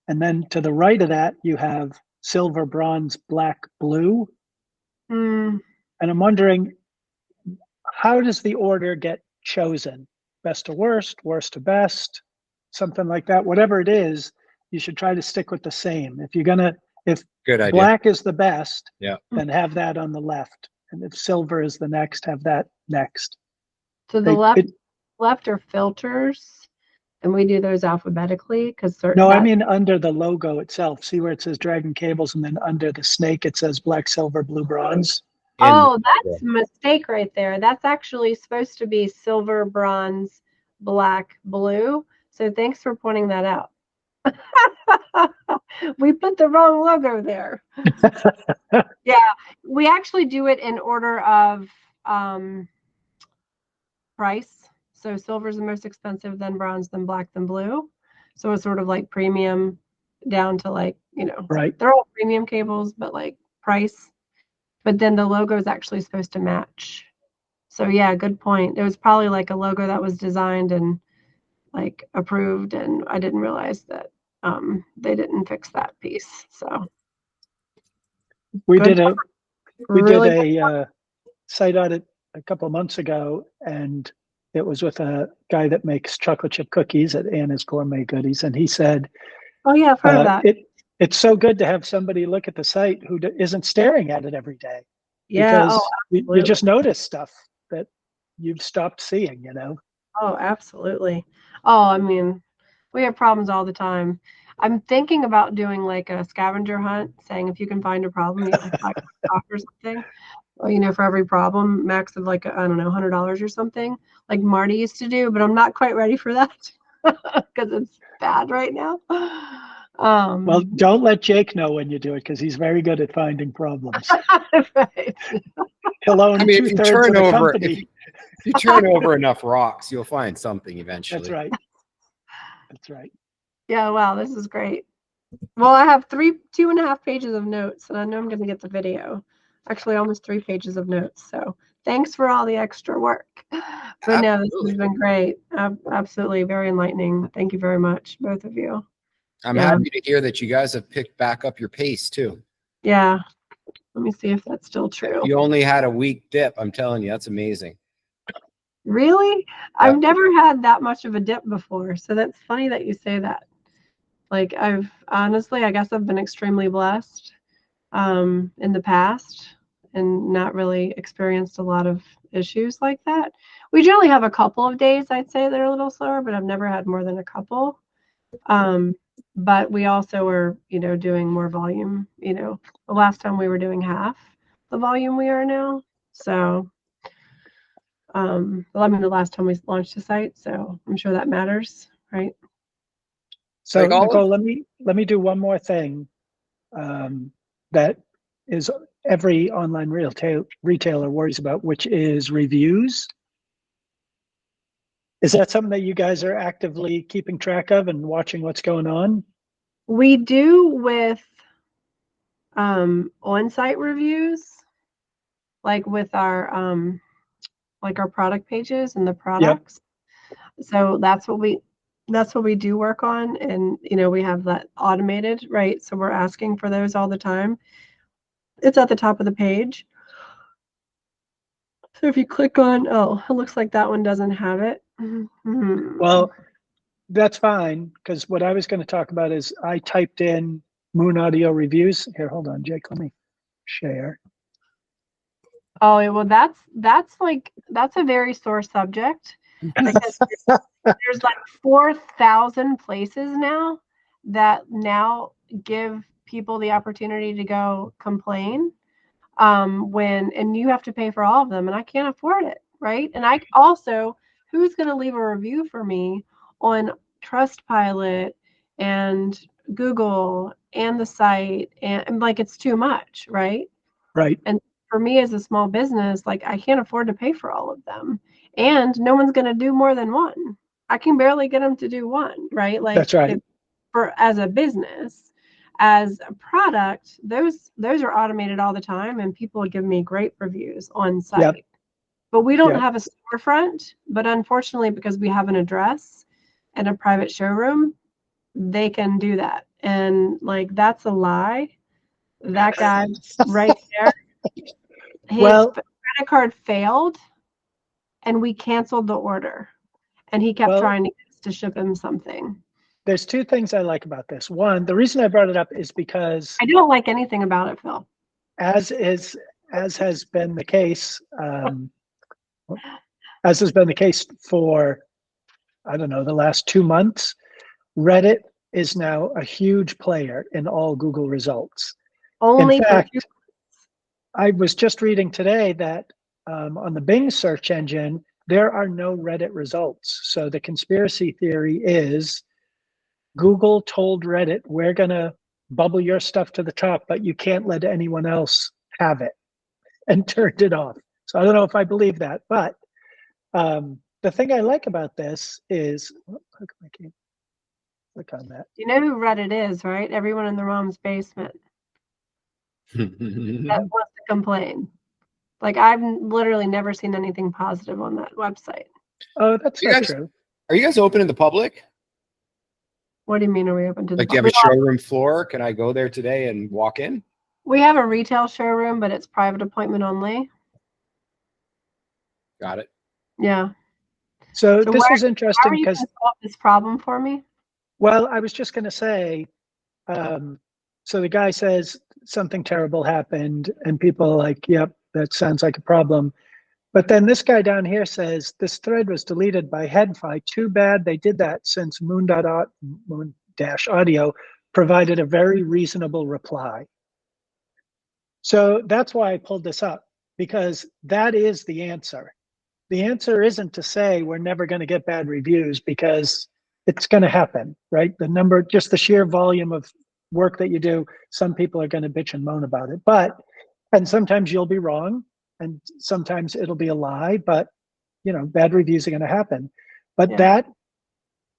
And then to the right of that, you have silver, bronze, black, blue. And I'm wondering, how does the order get chosen? Best to worst, worst to best, something like that. Whatever it is, you should try to stick with the same. If you're gonna, if Good idea. black is the best, Yeah, then have that on the left. And if silver is the next, have that next. To the left are filters, and we do those alphabetically because certain. No, I mean under the logo itself. See where it says Dragon Cables, and then under the snake it says black, silver, blue, bronze. Oh, that's a mistake right there. That's actually supposed to be silver, bronze, black, blue. So thanks for pointing that out. We put the wrong logo there. Yeah, we actually do it in order of price. So silver is the most expensive, then bronze, then black, then blue. So it's sort of like premium down to like, you know, right. They're all premium cables, but like price. But then the logo is actually supposed to match. So yeah, good point. It was probably like a logo that was designed and like approved, and I didn't realize that they didn't fix that piece. So we did a site audit a couple of months ago, and it was with a guy that makes chocolate chip cookies at Anna's Gourmet Goodies, and he said, "Oh yeah, I've heard of that." It's so good to have somebody look at the site who isn't staring at it every day. Yeah, because you just notice stuff that you've stopped seeing, you know? Oh, absolutely. Oh, I mean, we have problems all the time. I'm thinking about doing like a scavenger hunt, saying if you can find a problem, you have like or something. Or, you know, for every problem, max of like, I don't know, $100 or something, like Marty used to do, but I'm not quite ready for that because it's bad right now. Well, don't let Jake know when you do it because he's very good at finding problems. Right. He'll own if you turn over, company. If you turn over enough rocks, you'll find something eventually. That's right. That's right. Yeah, wow, this is great. Well, I have 2.5 pages of notes, and I know I'm going to get the video. Actually, almost 3 pages of notes. So thanks for all the extra work. But no, this has been great. Absolutely, very enlightening. Thank you very much, both of you. I'm happy to hear that you guys have picked back up your pace too. Yeah. Let me see if that's still true. You only had a weak dip. I'm telling you, that's amazing. Really? Yep. I've never had that much of a dip before. So that's funny that you say that. Like honestly, I guess I've been extremely blessed in the past and not really experienced a lot of issues like that. We generally have a couple of days, I'd say, that are a little slower, but I've never had more than a couple. But we also are, you know, doing more volume. You know, the last time we were doing half the volume we are now. So, well, I mean, the last time we launched the site, so I'm sure that matters, right? So, Nicole, let me do one more thing that is every online retailer worries about, which is reviews. Is that something that you guys are actively keeping track of and watching what's going on? We do with on-site reviews, like with our our product pages and the products. Yep. So that's what we do work on, and you know, we have that automated, right? So we're asking for those all the time. It's at the top of the page. So if you click on, oh, it looks like that one doesn't have it. Mm-hmm. Well, that's fine, because what I was going to talk about is I typed in Moon Audio reviews. Here, hold on, Jake, let me share. Oh, well, that's a very sore subject because there's like 4,000 places now that now give people the opportunity to go complain and you have to pay for all of them, and I can't afford it, right? And I also, who's going to leave a review for me on Trustpilot and Google and the site, and like, it's too much, right? Right. And for me as a small business, like I can't afford to pay for all of them. And no one's going to do more than one. I can barely get them to do one, right? Like That's right. As a business, as a product, those are automated all the time, and people give me great reviews on site. Yep. But we don't Yep. have a storefront. But unfortunately, because we have an address and a private showroom, they can do that. And like that's a lie. That guy right there, his credit card failed, and we canceled the order. And he kept trying to get us to ship him something. There's two things I like about this. One, the reason I brought it up is because I don't like anything about it, Phil. as has been the case, as has been the case for, I don't know, the last 2 months, Reddit is now a huge player in all Google results. Only in fact, I was just reading today that on the Bing search engine, there are no Reddit results. So the conspiracy theory is Google told Reddit, we're going to bubble your stuff to the top, but you can't let anyone else have it, and turned it off. So I don't know if I believe that, but the thing I like about this is, I can't click on that. You know who Reddit is, right? Everyone in their mom's basement that wants to complain. Like I've literally never seen anything positive on that website. Oh, that's not true. Are you guys open in the public? What do you mean, are we open to the Like, do you have a showroom floor? Can I go there today and walk in? We have a retail showroom, but it's private appointment only. Got it. Yeah. So this was interesting because solve this problem for me. Well, I was just going to say, so the guy says something terrible happened, and people are like, "Yep, that sounds like a problem." But then this guy down here says this thread was deleted by Headfi. Too bad they did that, since Moon-Audio provided a very reasonable reply. So that's why I pulled this up, because that is the answer. The answer isn't to say we're never going to get bad reviews, because it's going to happen, right? Just the sheer volume of work that you do, some people are going to bitch and moan about it. And sometimes you'll be wrong, and sometimes it'll be a lie, but bad reviews are going to happen. But that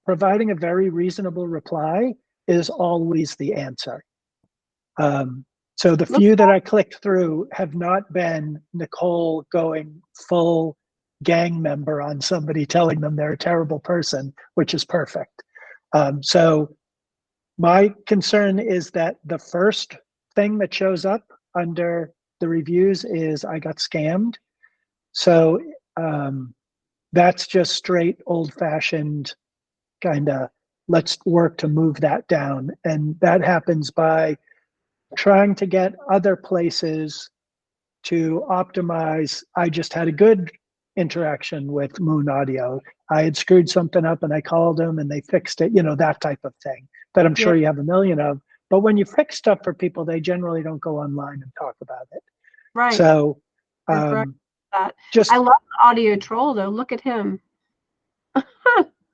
providing a very reasonable reply is always the answer. So the few that I clicked through have not been Nicole going full gang member on somebody, telling them they're a terrible person, which is perfect. So my concern is that the first thing that shows up under the reviews is I got scammed. So that's just straight old-fashioned kind of, let's work to move that down. And that happens by trying to get other places to optimize. I just had a good interaction with Moon Audio. I had screwed something up and I called them and they fixed it, that type of thing that I'm sure you have a million of. But when you fix stuff for people, they generally don't go online and talk about it. Right. So I love the audio troll though. Look at him.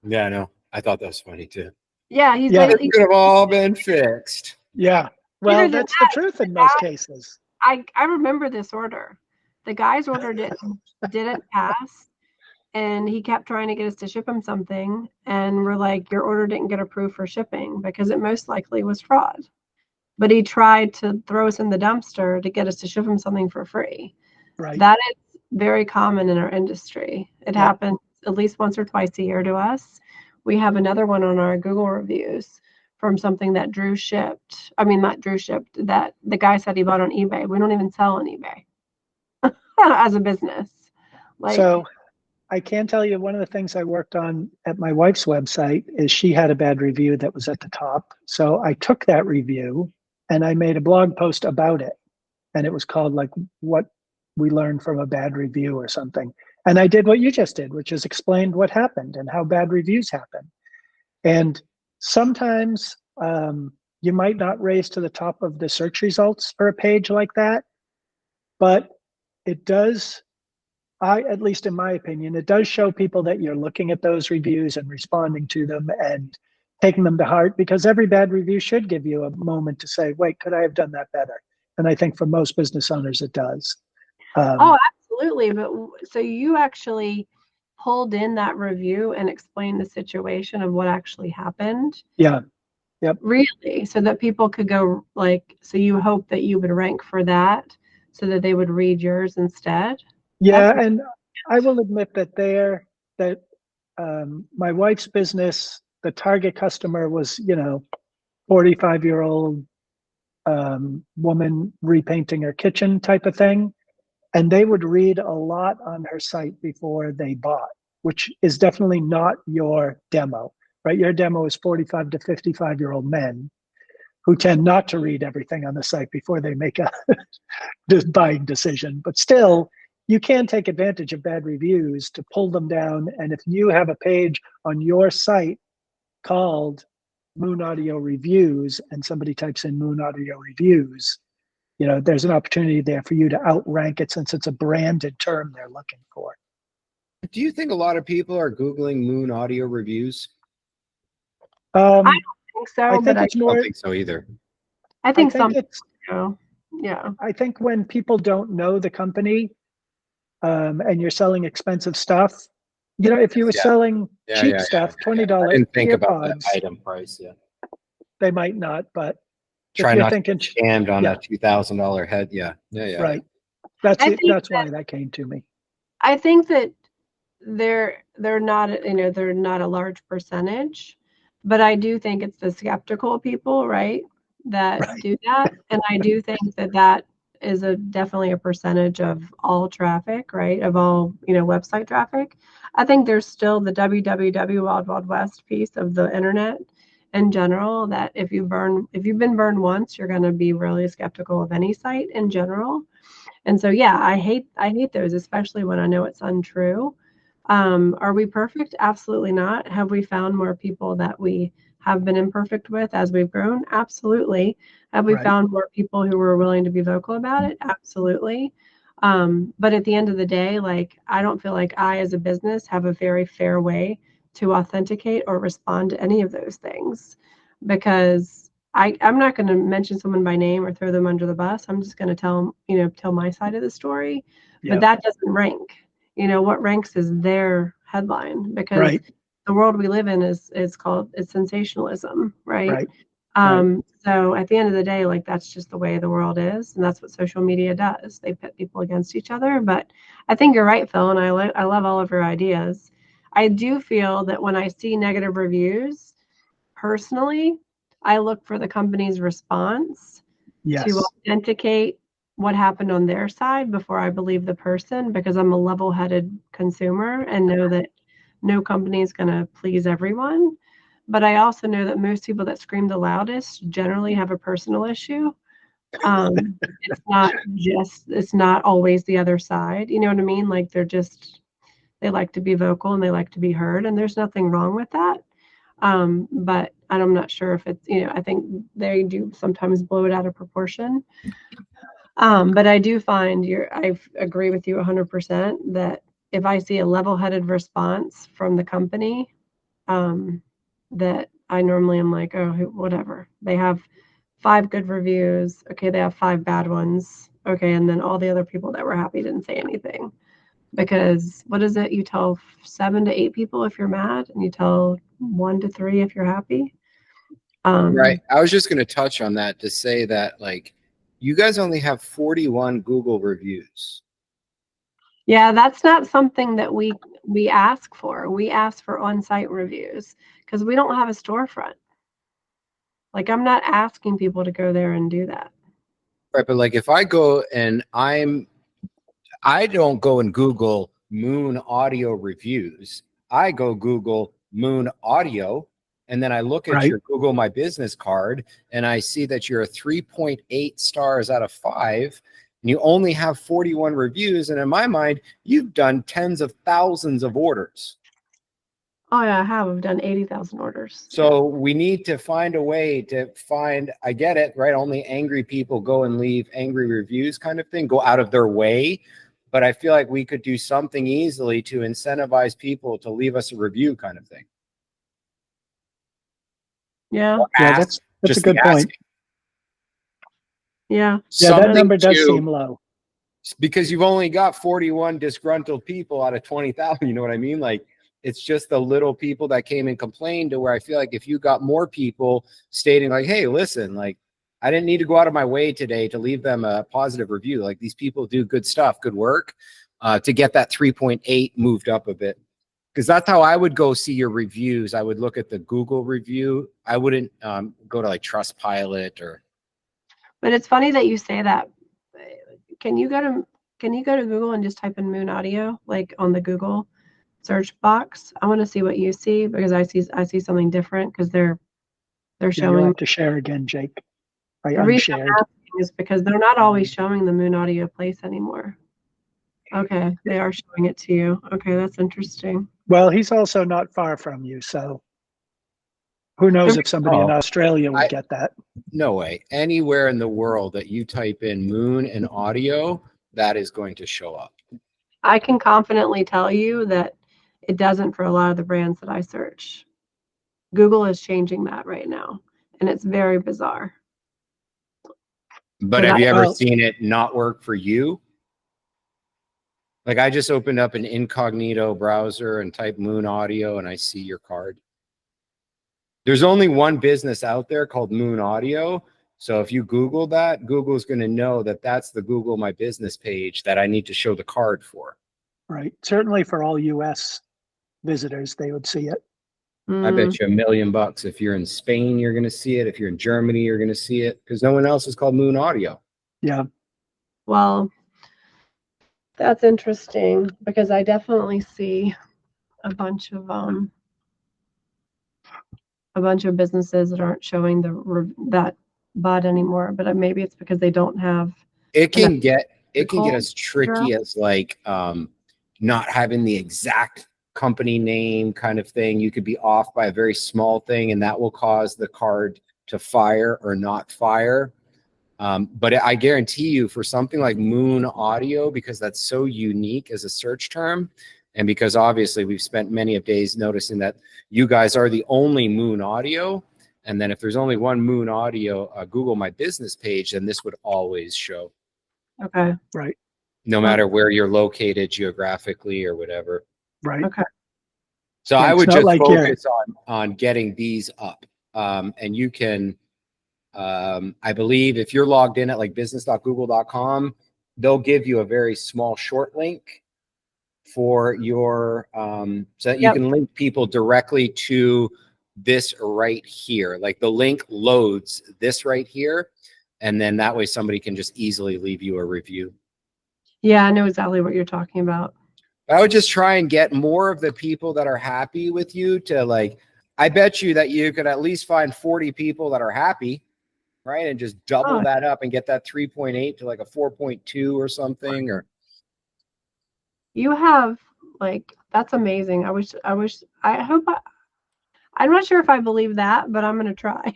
Yeah, I know. I thought that was funny too. Yeah, he could have all been fixed. Yeah. Well, that's the truth in most cases. I remember this order. The guy's order didn't pass, and he kept trying to get us to ship him something, and we're like, your order didn't get approved for shipping because it most likely was fraud. But he tried to throw us in the dumpster to get us to ship him something for free. Right. That is very common in our industry. It happens at least once or twice a year to us. We have another one on our Google reviews from something that Drew shipped. I mean, not Drew shipped, that the guy said he bought on eBay. We don't even sell on eBay as a business. So I can tell you one of the things I worked on at my wife's website is she had a bad review that was at the top. So I took that review and I made a blog post about it. And it was called like what we learned from a bad review or something. And I did what you just did, which is explained what happened and how bad reviews happen. And sometimes you might not raise to the top of the search results for a page like that, but it does, at least in my opinion, it does show people that you're looking at those reviews and responding to them and taking them to heart, because every bad review should give you a moment to say, wait, could I have done that better? And I think for most business owners, it does. Oh, absolutely. But so you actually pulled in that review and explained the situation of what actually happened? Yeah. Yep. Really? So that people could go like, so you hope that you would rank for that so that they would read yours instead? Yeah, That's and I will admit that my wife's business, the target customer was, 45-year-old woman repainting her kitchen type of thing. And they would read a lot on her site before they bought, which is definitely not your demo, right? Your demo is 45 to 55-year-old men who tend not to read everything on the site before they make a buying decision. But still, you can take advantage of bad reviews to pull them down. And if you have a page on your site called Moon Audio Reviews and somebody types in Moon Audio Reviews, there's an opportunity there for you to outrank it since it's a branded term they're looking for. Do you think a lot of people are Googling Moon Audio Reviews? I don't think so, I think but it's I more. don't think so either. I think it's. Yeah. I think when people don't know the company, and you're selling expensive stuff, if you were selling cheap stuff, $20 I didn't think about earpods, that item price. Yeah. they might not. But Try if you're not thinking, to get scammed on a $2,000 head. Yeah. right, I think that's why that came to me. I think that they're not, they're not a large percentage, but I do think it's the skeptical people, right, that do that. And I do think that is definitely a percentage of all traffic, right, of all, website traffic. I think there's still the www Wild Wild West piece of the internet in general, that if you've been burned once, you're going to be really skeptical of any site in general. And so, yeah, I hate those, especially when I know it's untrue. Are we perfect? Absolutely not. Have we found more people that we have been imperfect with as we've grown? Absolutely. Have we found more people who were willing to be vocal about it? Absolutely. But at the end of the day, like, I don't feel like I, as a business, have a very fair way to authenticate or respond to any of those things, because I'm not going to mention someone by name or throw them under the bus. I'm just going to tell my side of the story. Yeah. But that doesn't rank. What ranks is their headline, because the world we live in is sensationalism, right? So at the end of the day, like, that's just the way the world is, and that's what social media does. They pit people against each other. But I think you're right, Phil, and I love all of your ideas. I do feel that when I see negative reviews, personally, I look for the company's response to authenticate what happened on their side before I believe the person, because I'm a level-headed consumer and know that no company is going to please everyone. But I also know that most people that scream the loudest generally have a personal issue. It's not always the other side. You know what I mean? Like, they like to be vocal and they like to be heard, and there's nothing wrong with that. But I'm not sure if it's, I think they do sometimes blow it out of proportion. But I do find I agree with you 100% that if I see a level-headed response from the company, that I normally am like, oh, whatever. They have 5 good reviews. Okay, they have 5 bad ones. Okay, and then all the other people that were happy didn't say anything. Because what is it? You tell 7 to 8 people if you're mad, and you tell 1 to 3 if you're happy. Right. I was just going to touch on that to say that, like, you guys only have 41 Google reviews. Yeah, that's not something that we ask for. We ask for on-site reviews because we don't have a storefront. Like, I'm not asking people to go there and do that. Right, but like, if I go and I don't go and Google Moon Audio Reviews. I go Google Moon Audio, and then I look at your Google My Business card, and I see that you're a 3.8 stars out of 5, and you only have 41 reviews. And in my mind, you've done tens of thousands of orders. Oh yeah, I have. I've done 80,000 orders. So we need to find a way to find, I get it, right? Only angry people go and leave angry reviews kind of thing, go out of their way. But I feel like we could do something easily to incentivize people to leave us a review kind of thing. Yeah. That's a good point. Yeah. Yeah, that number does seem low. because you've only got 41 disgruntled people out of 20,000. You know what I mean? Like, it's just the little people that came and complained, to where I feel like if you got more people stating like, hey, listen, like, I didn't need to go out of my way today to leave them a positive review. Like, these people do good stuff, good work, to get that 3.8 moved up a bit. Because that's how I would go see your reviews. I would look at the Google review. I wouldn't go to like Trustpilot or. But it's funny that you say that. Can you go to Google and just type in Moon Audio, like on the Google search box? I want to see what you see, because I see something different, because they're showing. You'll have to share again, Jake. The reason I'm asking is because they're not always showing the Moon Audio place anymore. Okay, they are showing it to you. Okay, that's interesting. Well, he's also not far from you, so who knows if somebody in Australia would get that. No way. Anywhere in the world that you type in Moon and Audio, that is going to show up. I can confidently tell you that it doesn't for a lot of the brands that I search. Google is changing that right now, and it's very bizarre. But have you ever seen it not work for you? Like, I just opened up an incognito browser and typed Moon Audio, and I see your card. There's only one business out there called Moon Audio. So if you Google that, Google's going to know that that's the Google My Business page that I need to show the card for. Right. Certainly for all US visitors, they would see it. I bet you $1 million. If you're in Spain, you're going to see it. If you're in Germany, you're going to see it, because no one else is called Moon Audio. Yeah. Well, that's interesting, because I definitely see a bunch of businesses that aren't showing that bot anymore. But maybe it's because they don't have. It can get as tricky as like not having the exact company name kind of thing. You could be off by a very small thing, and that will cause the card to fire or not fire. But I guarantee you, for something like Moon Audio, because that's so unique as a search term, and because obviously we've spent many of days noticing that you guys are the only Moon Audio, and then if there's only one Moon Audio Google My Business page, then this would always show. Okay. Right. No matter where you're located geographically or whatever. Right. Okay. So I would just focus on getting these up. And you can, I believe if you're logged in at like business.google.com, they'll give you a very small short link for your, so that you can link people directly to this right here. Like the link loads this right here. And then that way somebody can just easily leave you a review. Yeah, I know exactly what you're talking about. I would just try and get more of the people that are happy with you to like, I bet you that you could at least find 40 people that are happy, right? And just double that up and get that 3.8 to like a 4.2 or something. Or you have like, that's amazing. I'm not sure if I believe that, but I'm going to try.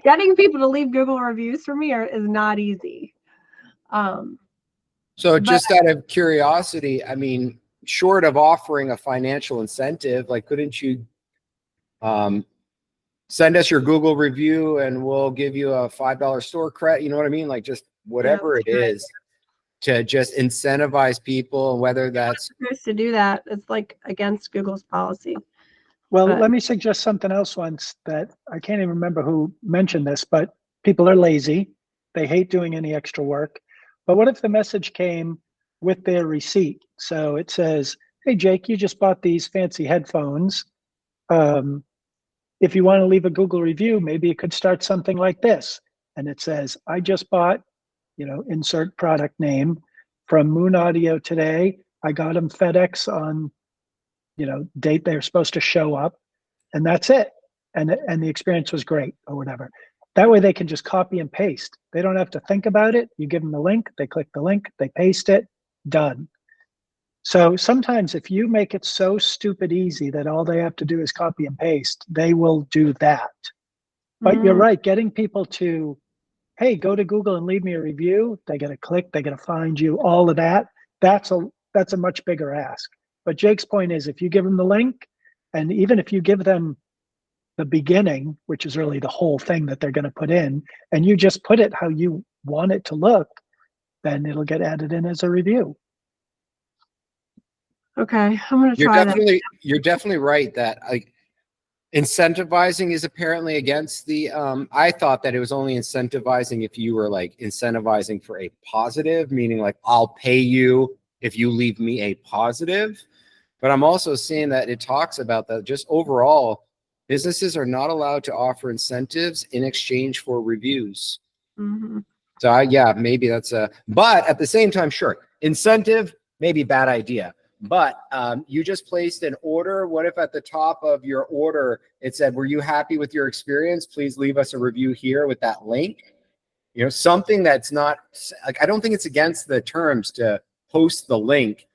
Getting people to leave Google reviews for me is not easy. So just out of curiosity, I mean, short of offering a financial incentive, like, couldn't you send us your Google review and we'll give you a $5 store credit? You know what I mean? Like, just whatever it is to just incentivize people, whether that's supposed to do that. It's like against Google's policy. Well, let me suggest something else once that I can't even remember who mentioned this, but people are lazy. They hate doing any extra work. But what if the message came with their receipt? So it says, hey, Jake, you just bought these fancy headphones. If you want to leave a Google review, maybe it could start something like this. And it says, I just bought, insert product name from Moon Audio today. I got them FedEx on, date they're supposed to show up, and that's it. And the experience was great or whatever. That way they can just copy and paste. They don't have to think about it. You give them the link, they click the link, they paste it, done. So sometimes if you make it so stupid easy that all they have to do is copy and paste, they will do that. But you're right, getting people to, hey, go to Google and leave me a review. They got to click, they got to find you, all of that. That's a much bigger ask. But Jake's point is, if you give them the link, and even if you give them the beginning, which is really the whole thing that they're going to put in, and you just put it how you want it to look, then it'll get added in as a review. Okay, I'm gonna try that. You're definitely right that like incentivizing is apparently against the I thought that it was only incentivizing if you were like incentivizing for a positive, meaning like I'll pay you if you leave me a positive. But I'm also seeing that it talks about that just overall businesses are not allowed to offer incentives in exchange for reviews. Mm-hmm. So yeah, maybe that's but at the same time, sure, incentive, maybe bad idea. But you just placed an order. What if at the top of your order, it said, were you happy with your experience? Please leave us a review here with that link. You know, something that's not like, I don't think it's against the terms to post the link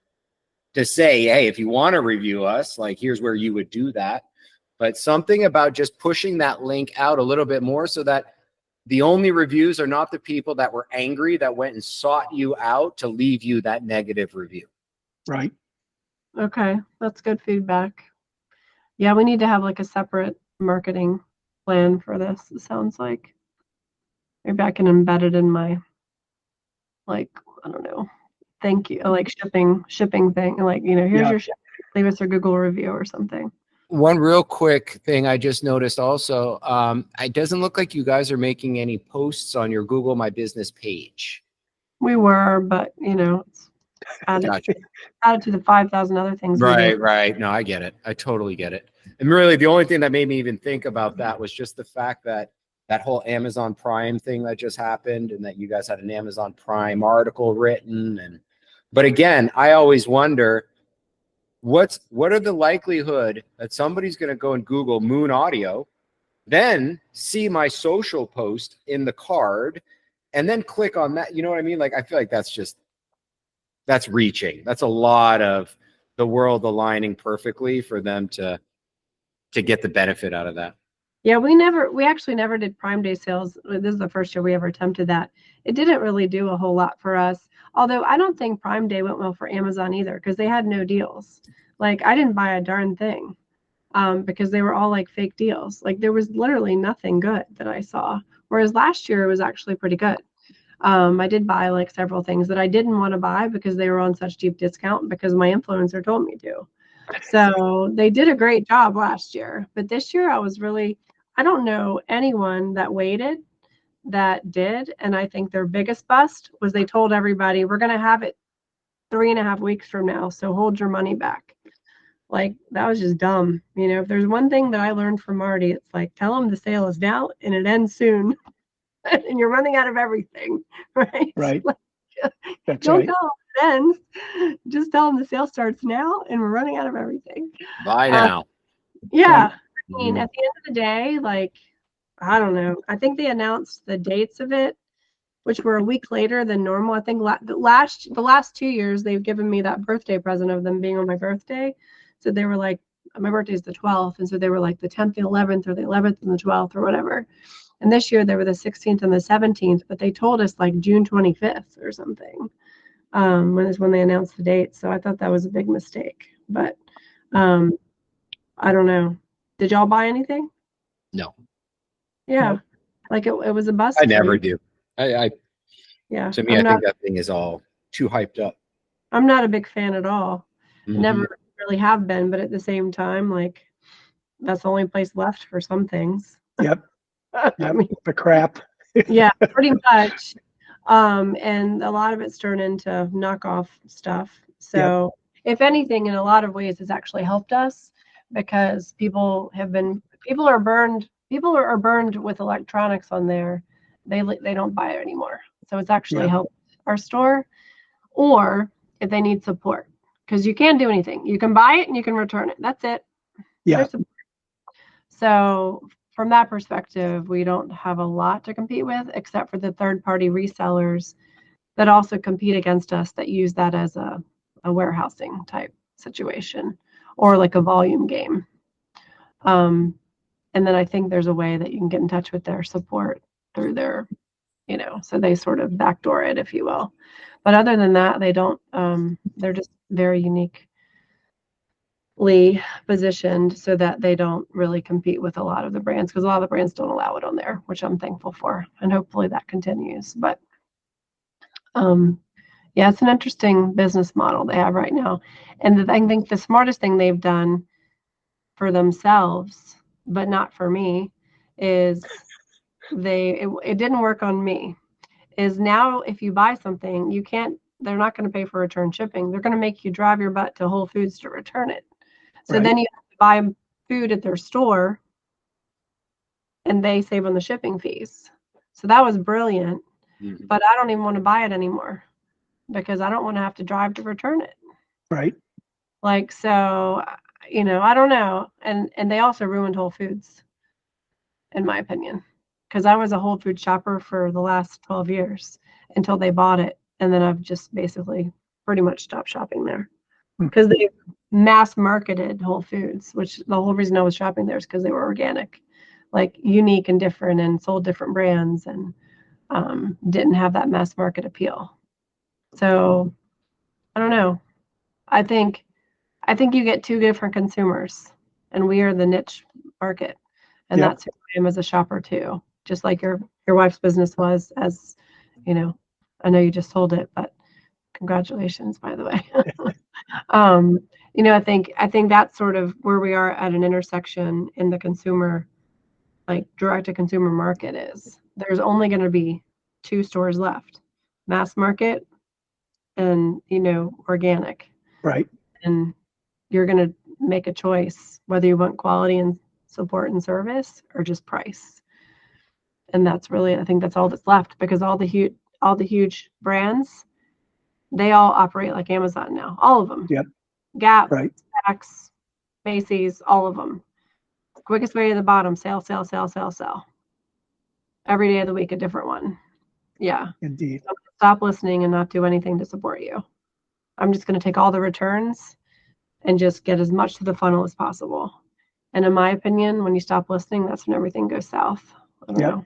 to say, hey, if you want to review us, like here's where you would do that. But something about just pushing that link out a little bit more so that the only reviews are not the people that were angry that went and sought you out to leave you that negative review. Right. Okay, that's good feedback. Yeah, we need to have like a separate marketing plan for this, it sounds like. Maybe I can embed it in my, like, I don't know, thank you, like shipping thing. Like, you know, here's your ship. Leave us a Google review or something. One real quick thing I just noticed also, it doesn't look like you guys are making any posts on your Google My Business page. We were, but, you know, it's added to the 5,000 other things. Right. No, I get it. I totally get it. And really, the only thing that made me even think about that was just the fact that that whole Amazon Prime thing that just happened and that you guys had an Amazon Prime article written. But again, I always wonder, what are the likelihood that somebody's going to go and Google Moon Audio, then see my social post in the card, and then click on that? You know what I mean? Like, I feel like that's reaching. That's a lot of the world aligning perfectly for them to get the benefit out of that. Yeah, we actually never did Prime Day sales. This is the first year we ever attempted that. It didn't really do a whole lot for us. Although I don't think Prime Day went well for Amazon either, because they had no deals. Like, I didn't buy a darn thing because they were all like fake deals. Like, there was literally nothing good that I saw. Whereas last year it was actually pretty good. I did buy like several things that I didn't want to buy because they were on such deep discount because my influencer told me to. So they did a great job last year. But this year I don't know anyone that waited that did. And I think their biggest bust was they told everybody, we're going to have it 3.5 weeks from now, so hold your money back. Like, that was just dumb. You know, if there's one thing that I learned from Marty, it's like, tell them the sale is now and it ends soon. And you're running out of everything, right? Right. Like, That's don't right. tell them it ends. Just tell them the sale starts now and we're running out of everything. Buy now. Yeah. Right. I mean, at the end of the day, like, I don't know. I think they announced the dates of it, which were a week later than normal. I think the last 2 years they've given me that birthday present of them being on my birthday. So they were like, my birthday is the 12th, and so they were like the 10th, the 11th, or the 11th and the 12th or whatever. And this year they were the 16th and the 17th, but they told us like June 25th or something when they announced the date. So I thought that was a big mistake. But I don't know. Did y'all buy anything? No. Yeah, like it was a bust. I never do. Yeah. To me, I think that thing is all too hyped up. I'm not a big fan at all. Mm-hmm. Never really have been, but at the same time, like, that's the only place left for some things. Yep. I mean, the crap. yeah, pretty much. And a lot of it's turned into knockoff stuff. So if anything, in a lot of ways, it's actually helped us because people are burned with electronics on there. They don't buy it anymore. So it's actually helped our store, or if they need support, because you can't do anything. You can buy it and you can return it. That's it. Yeah. So from that perspective, we don't have a lot to compete with, except for the third-party resellers that also compete against us that use that as a warehousing type situation or like a volume game. And then I think there's a way that you can get in touch with their support through their, so they sort of backdoor it, if you will. But other than that, they don't, they're just very uniquely positioned so that they don't really compete with a lot of the brands, because a lot of the brands don't allow it on there, which I'm thankful for. And hopefully that continues. But Yeah, it's an interesting business model they have right now. And I think the smartest thing they've done for themselves, but not for me, is it didn't work on me, is now if you buy something, they're not going to pay for return shipping. They're going to make you drive your butt to Whole Foods to return it. So Right. then you have to buy food at their store and they save on the shipping fees. So that was brilliant, but I don't even want to buy it anymore because I don't want to have to drive to return it. Right. Like, so, I don't know. And they also ruined Whole Foods, in my opinion, because I was a Whole Foods shopper for the last 12 years until they bought it. And then I've just basically pretty much stopped shopping there because they mass marketed Whole Foods, which the whole reason I was shopping there is because they were organic, like unique and different, and sold different brands, and didn't have that mass market appeal. So I don't know. I think you get two different consumers, and we are the niche market, and Yep. that's who I am as a shopper too. Just like your wife's business was, as I know you just told it, but congratulations, by the way. I think that's sort of where we are at an intersection in the consumer, like direct to consumer market is. There's only going to be two stores left, mass market and, organic. Right. And you're going to make a choice whether you want quality and support and service or just price. And that's really, I think that's all that's left, because all the huge brands, they all operate like Amazon now, all of them. Yep. Gap, Right. Saks, Macy's, all of them. Quickest way to the bottom, sell. Every day of the week, a different one. Yeah. Indeed. So stop listening and not do anything to support you. I'm just going to take all the returns and just get as much to the funnel as possible. And in my opinion, when you stop listening, that's when everything goes south. I don't know.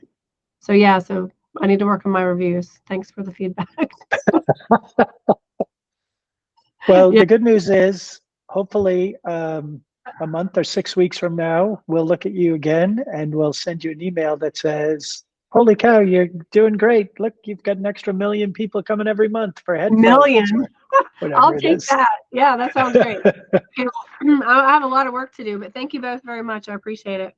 So yeah, so I need to work on my reviews. Thanks for the feedback. Well, the good news is hopefully a month or 6 weeks from now, we'll look at you again and we'll send you an email that says, holy cow, you're doing great. Look, you've got an extra 1 million people coming every month for headphones. Million. I'll take is. that. Yeah, that sounds great. I have a lot of work to do, but thank you both very much. I appreciate it.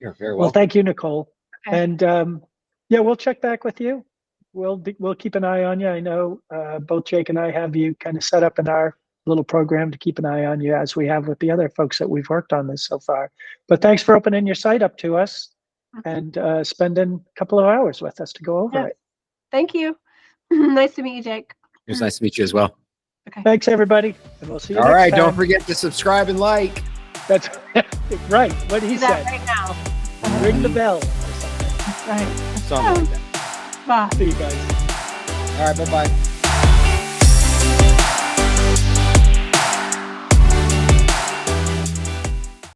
You're very welcome. Well, thank you, Nicole. Okay. And we'll check back with you. We'll keep an eye on you. I know both Jake and I have you kind of set up in our little program to keep an eye on you, as we have with the other folks that we've worked on this so far. But thanks for opening your site up to us and spending a couple of hours with us to go over it. Thank you. Nice to meet you, Jake. It was nice to meet you as well. Okay. Thanks, everybody. And we'll see you All next right. time. Don't forget to subscribe and like. That's right. What he Do that said. right now. Ring the bell. Right. Something like that. Bye. See you guys. All right. Bye-bye.